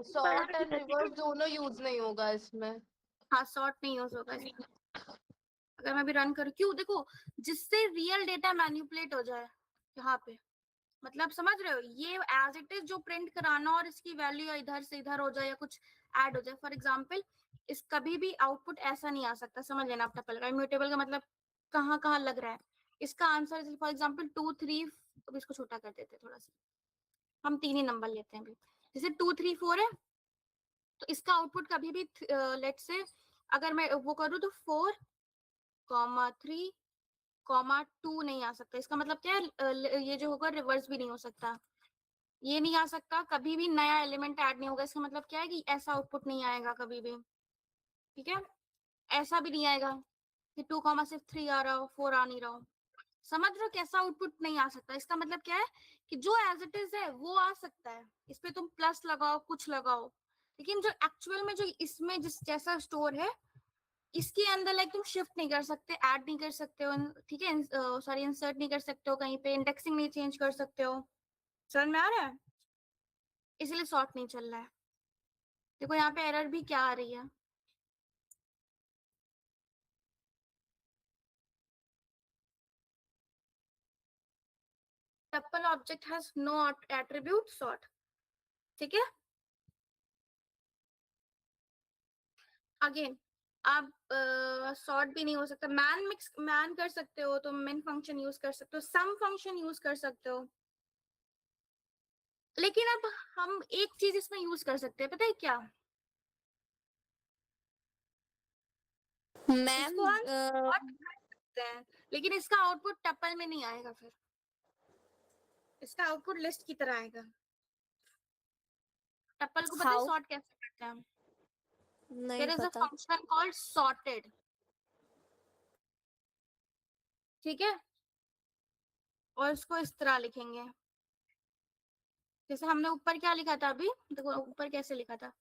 sort and reverse दोनों यूज नहीं होगा इसमें। हाँ, सॉर्ट नहीं यूज होगा इसमें। अगर मैं अभी रन करूँ, क्यों, देखो, जिससे रियल डेटा मैनिपुलेट हो जाए यहाँ पे, मतलब समझ रहे हो, ये एज इट इज जो प्रिंट कराना और इसकी वैल्यू इधर से इधर हो जाए या कुछ ऐड हो जाए। फॉर एग्जांपल, इस कभी भी आउटपुट ऐसा नहीं आ सकता, समझ लेना आप। टपल का इम्यूटेबल का मतलब कहाँ कहाँ लग रहा है। इसका आंसर फॉर एग्जांपल 2 3, अब इसको छोटा कर देते हैं थोड़ा सा, हम 3 ही नंबर लेते हैं अभी। जैसे 2 3 4 है, तो इसका आउटपुट कभी भी लेट से अगर मैं वो करूँ तो 4 3 2 नहीं आ सकता। इसका मतलब क्या है, ये जो होगा रिवर्स भी नहीं हो सकता, ये नहीं आ सकता, कभी भी नया एलिमेंट ऐड नहीं होगा। इसका मतलब क्या है कि ऐसा आउटपुट नहीं आएगा कभी भी। ठीक है, ऐसा भी नहीं आएगा कि 2 सिर्फ 3 आ रहा हो, 4 आ नहीं रहा हो। समझ रहे हो, कैसा आउटपुट नहीं आ सकता। इसका मतलब क्या है कि जो एज इट इज है वो आ सकता है, इस पे तुम प्लस लगाओ कुछ लगाओ, लेकिन जो एक्चुअल में जो इसमें जिस जैसा स्टोर है, इसके अंदर लाइक तुम शिफ्ट नहीं कर सकते, ऐड नहीं कर सकते हो, ठीक है, सॉरी इंसर्ट नहीं कर सकते हो, कहीं पे इंडेक्सिंग नहीं चेंज कर सकते हो। समझ में आ रहा है? इसलिए सॉर्ट नहीं चल रहा है। देखो यहाँ पे एरर भी क्या आ रही है। Tuple object has no attribute sort. ठीक है, अगेन आप सॉर्ट भी नहीं हो सकता। मैन मिक्स मैन कर सकते हो, तो मेन फंक्शन यूज कर सकते हो, सम फंक्शन यूज कर सकते हो, लेकिन अब हम एक चीज इसमें यूज कर सकते हैं, पता है क्या? मैम इसको हम sort कर सकते हैं, लेकिन इसका आउटपुट टपल में नहीं आएगा, फिर इसका आउटपुट लिस्ट की तरह आएगा। टपल को पता है हाउ, सॉर्ट कैसे करते हैं हम? नहीं देयर इज अ पता। Function called sorted. ठीक है, और इसको इस तरह लिखेंगे, जैसे हमने ऊपर क्या लिखा था अभी, देखो ऊपर कैसे लिखा था,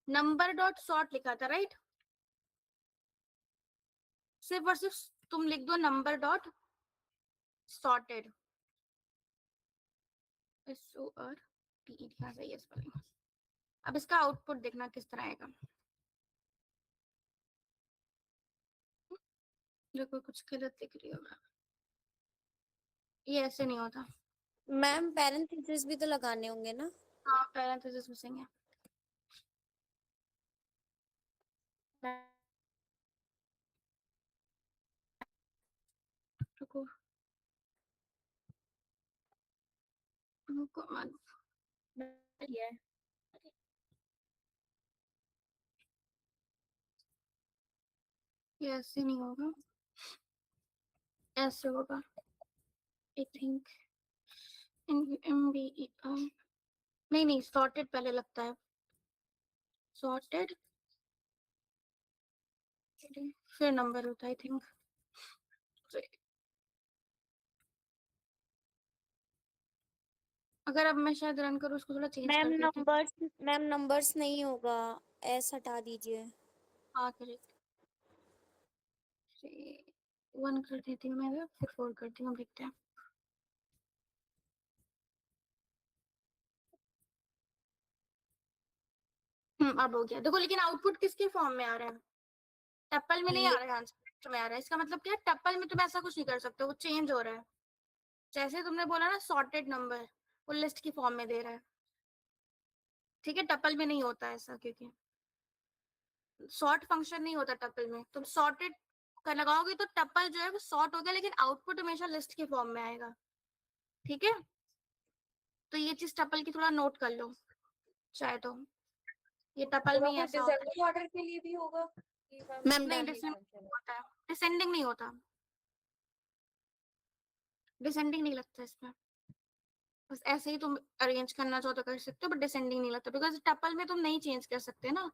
नंबर डॉट सॉर्ट लिखा था, राइट? सिर्फ और सिर्फ तुम लिख दो नंबर डॉट सॉर्टेड, अब इसका आउटपुट देखना किस तरह आएगा। देखो कुछ गलत लिख रही हो, ये ऐसे नहीं होता। मैम पैरेंथेसिस भी तो लगाने होंगे ना। हाँ, पैरेंथेसिस मिसिंग है। रुको, रुको मत। ये ये ऐसे नहीं होगा, ऐसे होगा आई थिंक। नहीं नहीं, सॉर्टेड पहले लगता है, सॉर्टेड फिर नंबर होता है आई थिंक। अगर अब मैं शायद रन करूँ, उसको थोड़ा चेंज कर देती हूँ। मैम नंबर्स नहीं होगा, एस हटा दीजिए। हाँ करेक्ट, 1 कर देती हूँ मैं, फिर 4 करती हूँ, देखते हैं। अब हो गया देखो, लेकिन आउटपुट किसके फॉर्म में आ रहा है? टप्पल में नहीं आ रहा है, आंसर में आ रहा है। इसका मतलब क्या है, टप्पल में तुम ऐसा कुछ नहीं कर सकते, वो चेंज हो रहा है। जैसे तुमने बोला ना सॉर्टेड नंबर, वो लिस्ट की फॉर्म में दे रहा है, ठीक है। टप्पल में नहीं होता ऐसा, क्योंकि सॉर्ट फंक्शन नहीं होता टप्पल में। तुम सॉर्टेड कर लगाओगे तो टप्पल जो है वो सॉर्ट हो गया, लेकिन आउटपुट हमेशा लिस्ट के फॉर्म में आएगा, ठीक है। तो ये चीज टप्पल की थोड़ा नोट कर लो चाहे तो, ये टप्पल में ही ऐसा होता है। डिसेंडिंग ऑर्डर के लिए भी होगा कि मैम नहीं, डन। डिसेंडिंग होता है, डिसेंडिंग नहीं होता, डिसेंडिंग नहीं लगता इसमें। बस ऐसे ही तुम अरेंज करना चाहो तो कर सकते हो, बट डिसेंडिंग नहीं लगता, बिकॉज टपल में तुम नहीं चेंज कर सकते ना,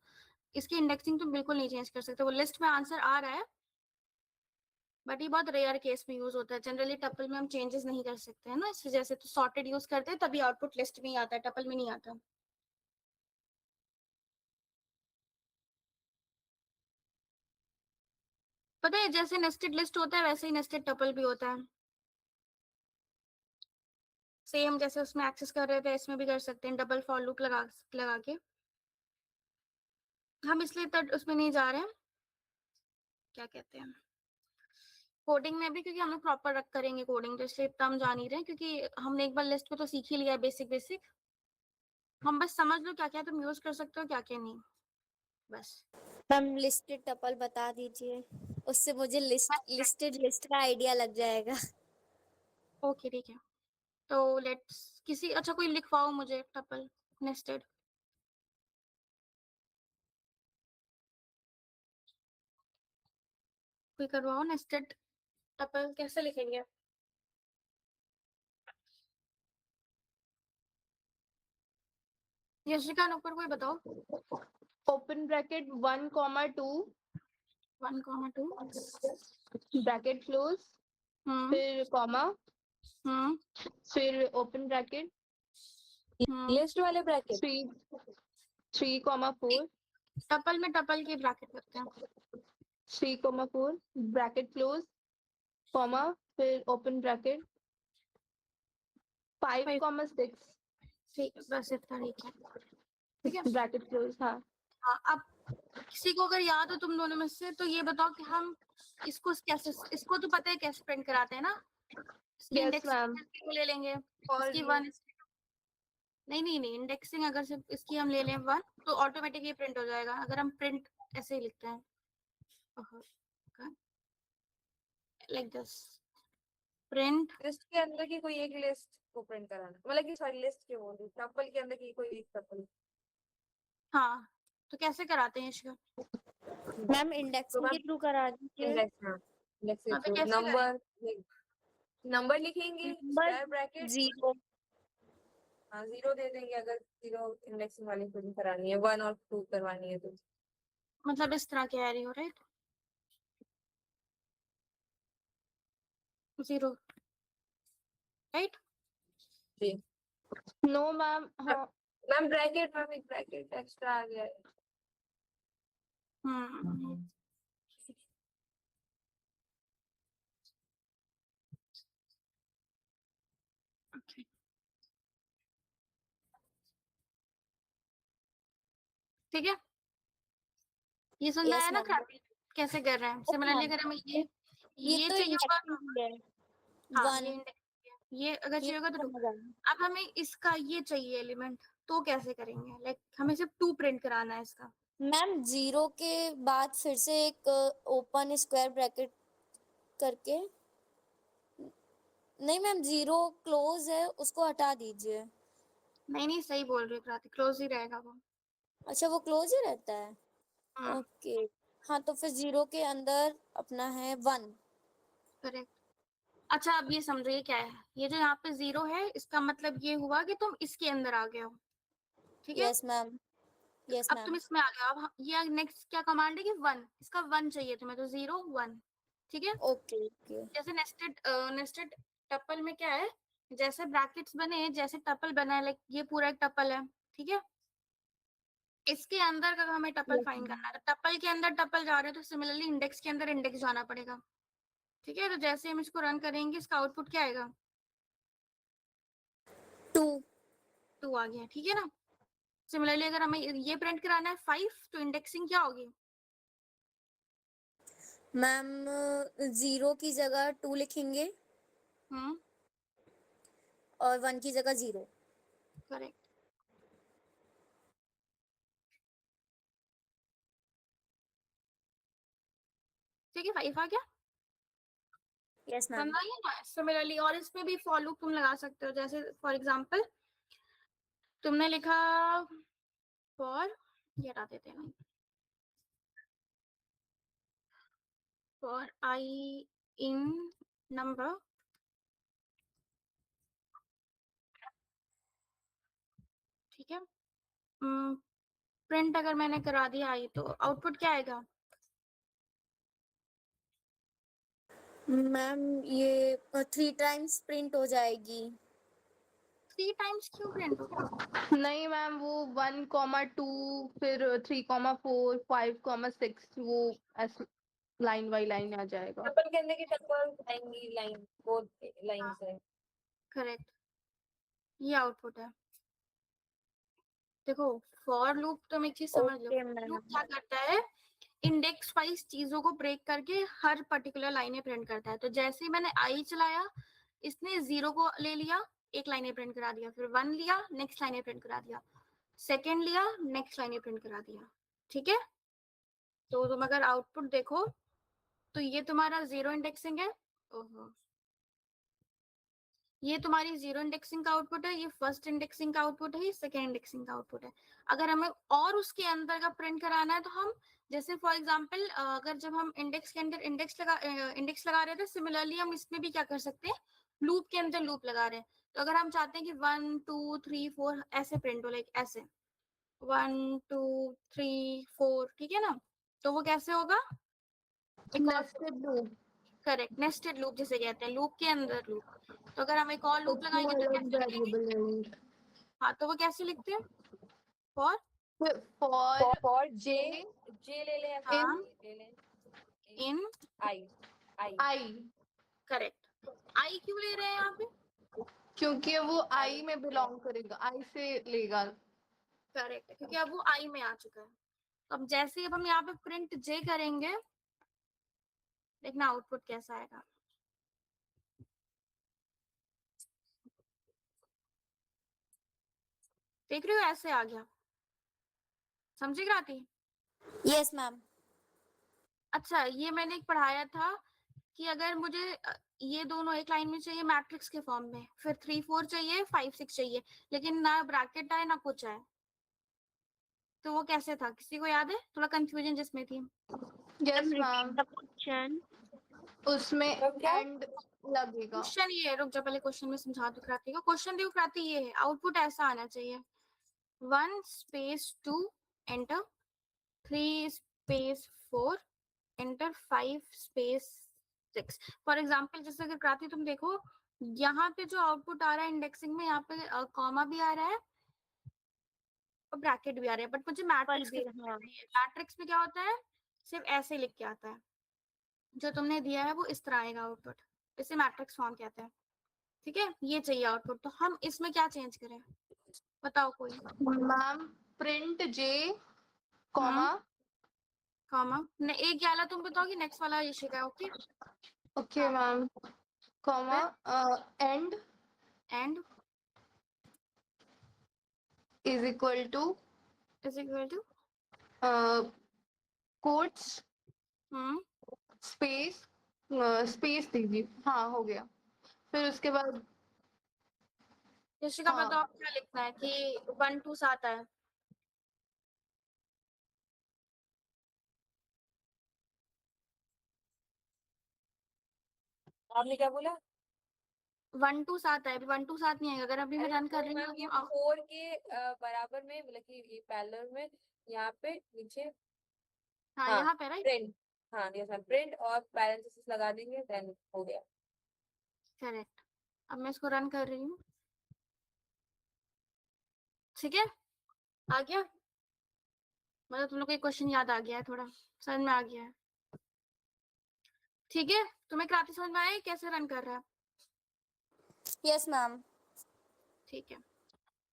इसकी इंडेक्सिंग तुम बिल्कुल नहीं चेंज कर सकते। वो लिस्ट में आंसर आ रहा है, बट ये बहुत रेयर केस में यूज होता है। जनरली टपल में हम चेंजेस नहीं कर सकते हैं ना, इस वजह से तो सॉर्टेड यूज करते हैं, तभी आउटपुट लिस्ट में ही आता है, टपल में नहीं आता। पता है, जैसे नेस्टेड लिस्ट होता है वैसे ही नेस्टेड टपल भी होता है। सेम जैसे उसमें एक्सेस कर रहे थे, इसमें भी कर सकते हैं, डबल फॉर लूप लगा के। हम इसलिए तो उसमें नहीं जा रहे हैं, क्या कहते हैं, कोडिंग में भी, क्योंकि हम लोग प्रॉपर रख करेंगे कोडिंग, तो इसलिए इतना हम जान ही रहे हैं, क्योंकि हमने एक बार लिस्ट में तो सीख ही लिया है बेसिक बेसिक। हम बस समझ लो क्या क्या तुम यूज कर सकते हो, क्या क्या नहीं, बस। मैम लिस्टेड टपल बता दीजिए, उससे मुझे लिस्टेड लिस्ट का आइडिया लग जाएगा। ओके ठीक है, तो लेट्स किसी, अच्छा कोई लिखवाओ मुझे टपल नेस्टेड। कोई करवाओ नेस्टेड टपल, कैसे लिखेंगे? यशिका नुपुर कोई बताओ। ओपन ब्रैकेट 1,2 1,2 ब्रैकेट क्लोज, फिर कॉमा, फिर ओपन ब्रैकेट लिस्ट वाले ब्रैकेट 3,4 टपल में टपल के ब्रैकेट करते हैं। 3,4 ब्रैकेट क्लोज, कॉमा, फिर ओपन ब्रैकेट 5,6 ठीक है, बस इतना ठीक है, ठीक है। Bracket close. हाँ, हाँ, अब किसी को अगर याद हो तुम दोनों में से, तो ये बताओ कि हम इसको कैसे, इसको तो पता है कैसे प्रिंट कराते हैं ना, इसकी यस इंडेक्स मैम। ले लेंगे, इसकी 1, नहीं नहीं नहीं, इंडेक्सिंग अगर सिर्फ इसकी हम ले लें 1, तो ऑटोमेटिकली प्रिंट हो जाएगा, अगर हम प्रिंट ऐसे ही लिखते हैं लाइक दिस, प्रिंट। लिस्ट के अंदर की कोई एक लिस्ट को प्रिंट कराना, मतलब कि सॉरी लिस्ट के बोल रही, टपल के अंदर की कोई एक टपल। हाँ, तो कैसे कराते हैं इसका? मैम इंडेक्सिंग के थ्रू करा दीजिए। इंडेक्स, हाँ इंडेक्स के हाँ, तो थ्रू कैसे नंबर, नंबर लिखेंगे, नंबर स्क्वायर ब्रैकेट 0। हाँ 0 दे देंगे, अगर 0 इंडेक्सिंग वाली प्रिंट करानी है, 1 और 2 करवानी है तो। मतलब इस तरह कह रही हो, राइट? 0, राइट? जी नो मैम। हाँ, मैम ब्रैकेट, मैम एक ब्रैकेट एक्स्ट्रा आ गया है। हम्म, okay. ठीक है, ये समझ में यस आया ना मैम। कैसे कर रहे हैं? ओके सिमिलरली मैम, अगर हमें ये ये तो चाहिए होगा तो, इंडेक्सिंग है हाँ 1। ये इंडेक्स, ये अगर ये चाहिए होगा तो 2। समझ आया। अब हमें इसका ये चाहिए एलिमेंट, तो कैसे करेंगे? लाइक हमें सिर्फ 2 प्रिंट कराना है इसका। मैम 0 के बाद फिर से एक ओपन स्क्वायर ब्रैकेट करके, नहीं मैम 0 क्लोज है, उसको हटा दीजिए। नहीं नहीं, सही बोल रही हो क्रांति, क्लोज ही रहेगा वो। अच्छा वो क्लोज ही रहता है, हम्म, ओके। हाँ तो फिर 0 के अंदर अपना है 1। करेक्ट। अच्छा अब ये समझो ये क्या है, ये जो यहाँ पे 0 है इसका मतलब ये हुआ कि तुम इसके अंदर आ गए हो, ठीक है। यस मैम, यस अब तुम मैम। इसमें आ गए हो, अब ये नेक्स्ट क्या कमांड है कि 1, इसका 1 चाहिए तुम्हें, तो 0 1, ठीक है। Okay okay. जैसे नेस्टेड टपल में क्या है, जैसे ब्रैकेट्स बने जैसे टपल बना है, लाइक ये पूरा एक टपल है, ठीक है। इसके अंदर का हमें टपल Yes, फाइंड ma'am. करना है, तो टपल के अंदर टपल जा रहे हैं तो सिमिलरली इंडेक्स के अंदर इंडेक्स जाना पड़ेगा, ठीक है। तो जैसे हम इसको रन करेंगे इसका आउटपुट क्या आएगा, 2। 2 आ गया, ठीक है ना। सिमिलरली अगर हमें ये प्रिंट कराना है 5, तो इंडेक्सिंग क्या होगी, मैम 0 की जगह 2 लिखेंगे और 1 की जगह 0। करेक्ट। ठीक है 5 आ गया, यस मैम। समझ आइए ना। सिमिलरली और इसमें भी फॉर लूप तुम लगा सकते हो, जैसे फॉर एग्जांपल तुमने लिखा फॉर, ये हटा देते हैं, फॉर आई इन नंबर, ठीक है। प्रिंट अगर मैंने करा दिया आई तो आउटपुट क्या आएगा, मैम ये 3 टाइम्स प्रिंट हो जाएगी। 3 टाइम्स क्यों प्रिंट होगा, नहीं मैम, वो 1,2 फिर 3,4 5,6 वो ऐसे लाइन बाई लाइन आ जाएगा। टपल के अंदर की टपल आएंगी लाइन, वो लाइन से। करेक्ट, ये आउटपुट है। देखो फॉर लूप तुम एक चीज समझ लो, ओके लूप मैम। क्या करता है, इंडेक्स वाइज चीजों को ब्रेक करके हर पर्टिकुलर लाइनें प्रिंट करता है। तो जैसे ही मैंने आई चलाया, इसने 0 को ले लिया, एक लाइनें प्रिंट करा दिया, फिर 1 लिया, नेक्स्ट लाइनें प्रिंट करा दिया, सेकेंड लिया, नेक्स्ट लाइनें प्रिंट करा दिया, ठीक है। तो तुम अगर आउटपुट देखो तो ये तुम्हारा 0 इंडेक्सिंग है, ओहो, ये तुम्हारी 0 इंडेक्सिंग का आउटपुट है, ये फर्स्ट इंडेक्सिंग का आउटपुट है, ये सेकेंड इंडेक्सिंग का आउटपुट है। अगर हमें और उसके अंदर का प्रिंट कराना है तो हम जैसे फॉर एग्जांपल अगर जब हम इंडेक्स के अंदर इंडेक्स लगा रहे थे, सिमिलरली हम इसमें भी क्या कर सकते हैं, लूप के अंदर लूप लगा रहे हैं। तो अगर हम चाहते हैं कि 1 2 3 4 ऐसे प्रिंट हो, लाइक ऐसे 1 2 3 4, ठीक है ना। तो वो कैसे होगा, एक और nested loop. Correct, nested loop जिसे कहते हैं, लूप के अंदर लूप। तो अगर हम एक और लूप उसमें लगाएंगे तो अलग कैसे लिखेंगे, वेरिएबल है ये। हाँ तो वो कैसे लिखते हैं, फॉर, फॉर फॉर जे, जे ले ले, हाँ, ले ले, इन, आई, आई, आई, करेक्ट। आई क्यों ले रहे हैं यहाँ पे, क्योंकि वो आई में बिलोंग करेगा, आई से लेगा। करेक्ट, क्योंकि अब वो आई में आ चुका है। तो अब जैसे ही अब हम यहाँ पे प्रिंट जे करेंगे, देखना आउटपुट कैसा आएगा, देख रहे हो ऐसे आ गया, समझी क्रांति। Yes ma'am. अच्छा ये मैंने एक पढ़ाया था कि अगर मुझे ये दोनों एक लाइन में चाहिए मैट्रिक्स के फॉर्म में, फिर 3 4 चाहिए, 5 6 चाहिए, लेकिन ना ब्रैकेट आए ना कुछ आए, तो वो कैसे था, किसी को याद है, थोड़ा कंफ्यूजन जिसमें थी। Yes ma'am, question. उसमें तो क्या? एंड लगेगा। क्वेश्चन ये है, रुक जा पहले क्वेश्चन में समझा दो क्रांति को। क्वेश्चन देखो क्रांति, ये है आउटपुट ऐसा आना चाहिए, 1 space 2 enter, 3 space 4 enter, 5 space 6। For example जैसे अगर क्रांति तुम देखो यहाँ पे जो आउटपुट आ रहा है इंडेक्सिंग में, यहाँ पे कॉमा भी आ रहा है और ब्रैकेट भी आ रहा है, बट मुझे मैट्रिक्स भी, के हाँ। मैट्रिक्स में क्या होता है, सिर्फ ऐसे लिख के आता है, जो तुमने दिया है वो इस तरह आएगा आउटपुट, इसे मैट्रिक्स फॉर्म कहते हैं, ठीक है। ये चाहिए आउटपुट, तो हम इसमें क्या चेंज करें, बताओ कोई। मैम प्रिंट जे कॉमा, कॉमा ने एक ये वाला तुम बताओगे, नेक्स्ट वाला ये शिका, okay. Okay ma'am, comma and and is equal to is equal to, quotes hmm, space, space दीजिए, हाँ हो गया। फिर उसके बाद यशिका हाँ, बताओ आप क्या लिखना है कि 1 2 7 है, आपने क्या बोला? 1 to 7 है, अभी 1 to 7 नहीं आएगा। अगर अभी मैं रन कर रही मैम ये हूँ 4 के बराबर में, मतलब कि ये पैरेलल में यहाँ पे नीचे, हाँ हाँ यहाँ पे राइट, प्रिंट, हाँ यस मैम, प्रिंट और पैरेंथेसिस लगा देंगे, देन हो गया। करेक्ट। अब मैं इसको रन कर रही हूँ, ठीक है, आ गया, मतलब तुम लोग को एक क्वेश्चन याद आ गया है, थोड़ा समझ में आ गया है, ठीक है। तुम्हें क्रांति समझ में आया कैसे रन कर रहा है? Yes ma'am. ठीक है,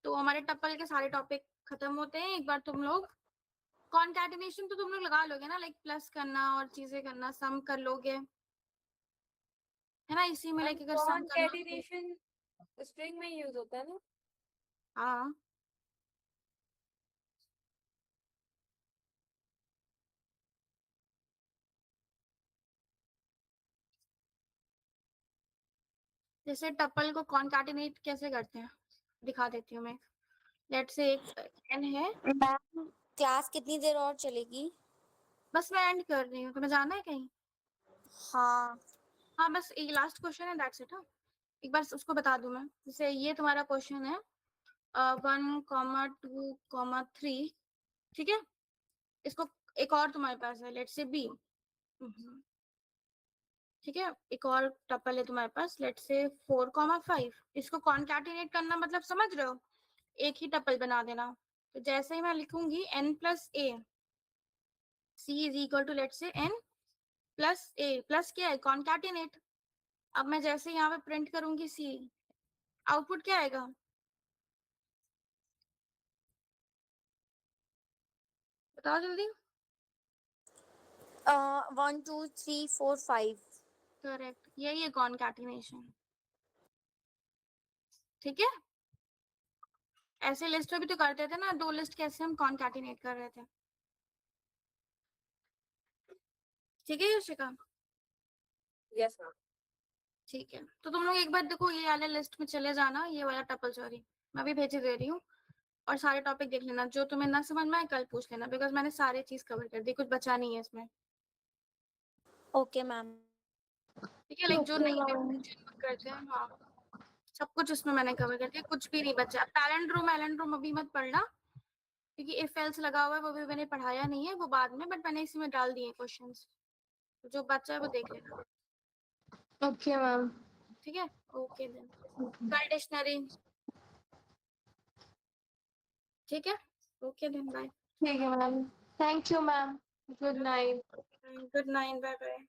तो हमारे टप्पल के सारे टॉपिक खत्म होते हैं। एक बार तुम लोग कॉन्कैटिनेशन तो तुम लोग लगा लोगे ना, लाइक प्लस करना और चीजें करना, सम कर लोगे, है ना? इसी में लाइक अगर सम करना, कॉन्कैटिनेशन स्ट्रिंग में यूज होता है ना? हाँ जैसे टप्पल को कॉन्कैटिनेट कैसे करते हैं दिखा देती हूँ मैं। लेट्स से एक n है, मैम क्लास कितनी देर और चलेगी? बस मैं एंड कर रही हूँ, तुम्हें जाना है कहीं? हाँ। हाँ बस एक लास्ट क्वेश्चन है, दैट्स इट। हाँ एक बार उसको बता दूं मैं, जैसे ये तुम्हारा क्वेश्चन है 1,2,3, ठीक है। इसको एक और तुम्हारे पास है, लेट्स से b, ठीक है। एक और टपल है तुम्हारे पास, लेट्स से 4,5। इसको कॉन्कैटिनेट करना मतलब समझ रहे हो, एक ही टपल बना देना। तो जैसे ही मैं लिखूंगी n plus a, c is equal to let's say n plus a, plus क्या है? कॉन्कैटिनेट। अब मैं जैसे यहाँ पे प्रिंट करूंगी c, आउटपुट क्या आएगा? बताओ जल्दी। 1 2 3 4 5। करेक्ट, यही है कॉन्कैटिनेशन, ठीक है। ऐसे लिस्ट में भी तो करते थे ना, 2 लिस्ट कैसे हम कॉन्कैटिनेट कर रहे थे, ठीक है योशिका? Yes ma'am. ठीक है, तो तुम लोग एक बार देखो, ये वाले लिस्ट में चले जाना, ये वाला टपल, सॉरी मैं भी भेज दे रही हूँ, और सारे टॉपिक देख लेना। जो तुम्हें ना समझ में आए कल पूछ लेना, बिकॉज मैंने सारी चीज कवर कर दी, कुछ बचा नहीं है इसमें, ओके मैम। ठीक है। लाइक जो नहीं करते हैं, हाँ सब कुछ उसमें मैंने कवर कर दिया, कुछ भी नहीं बचा। पैलेंड्रोम अभी मत पढ़ना, क्योंकि इफ एल्स लगा हुआ है, वो भी मैंने पढ़ाया नहीं है, वो बाद में, बट मैंने इसी में डाल दिए क्वेश्चंस, जो बच्चा है वो देख लेना, ओके मैम। ठीक है। ओके देन, कल डिक्शनरी, ठीक है। Okay then, bye. ठीक है ma'am, thank you ma'am, good night. Good night, bye bye.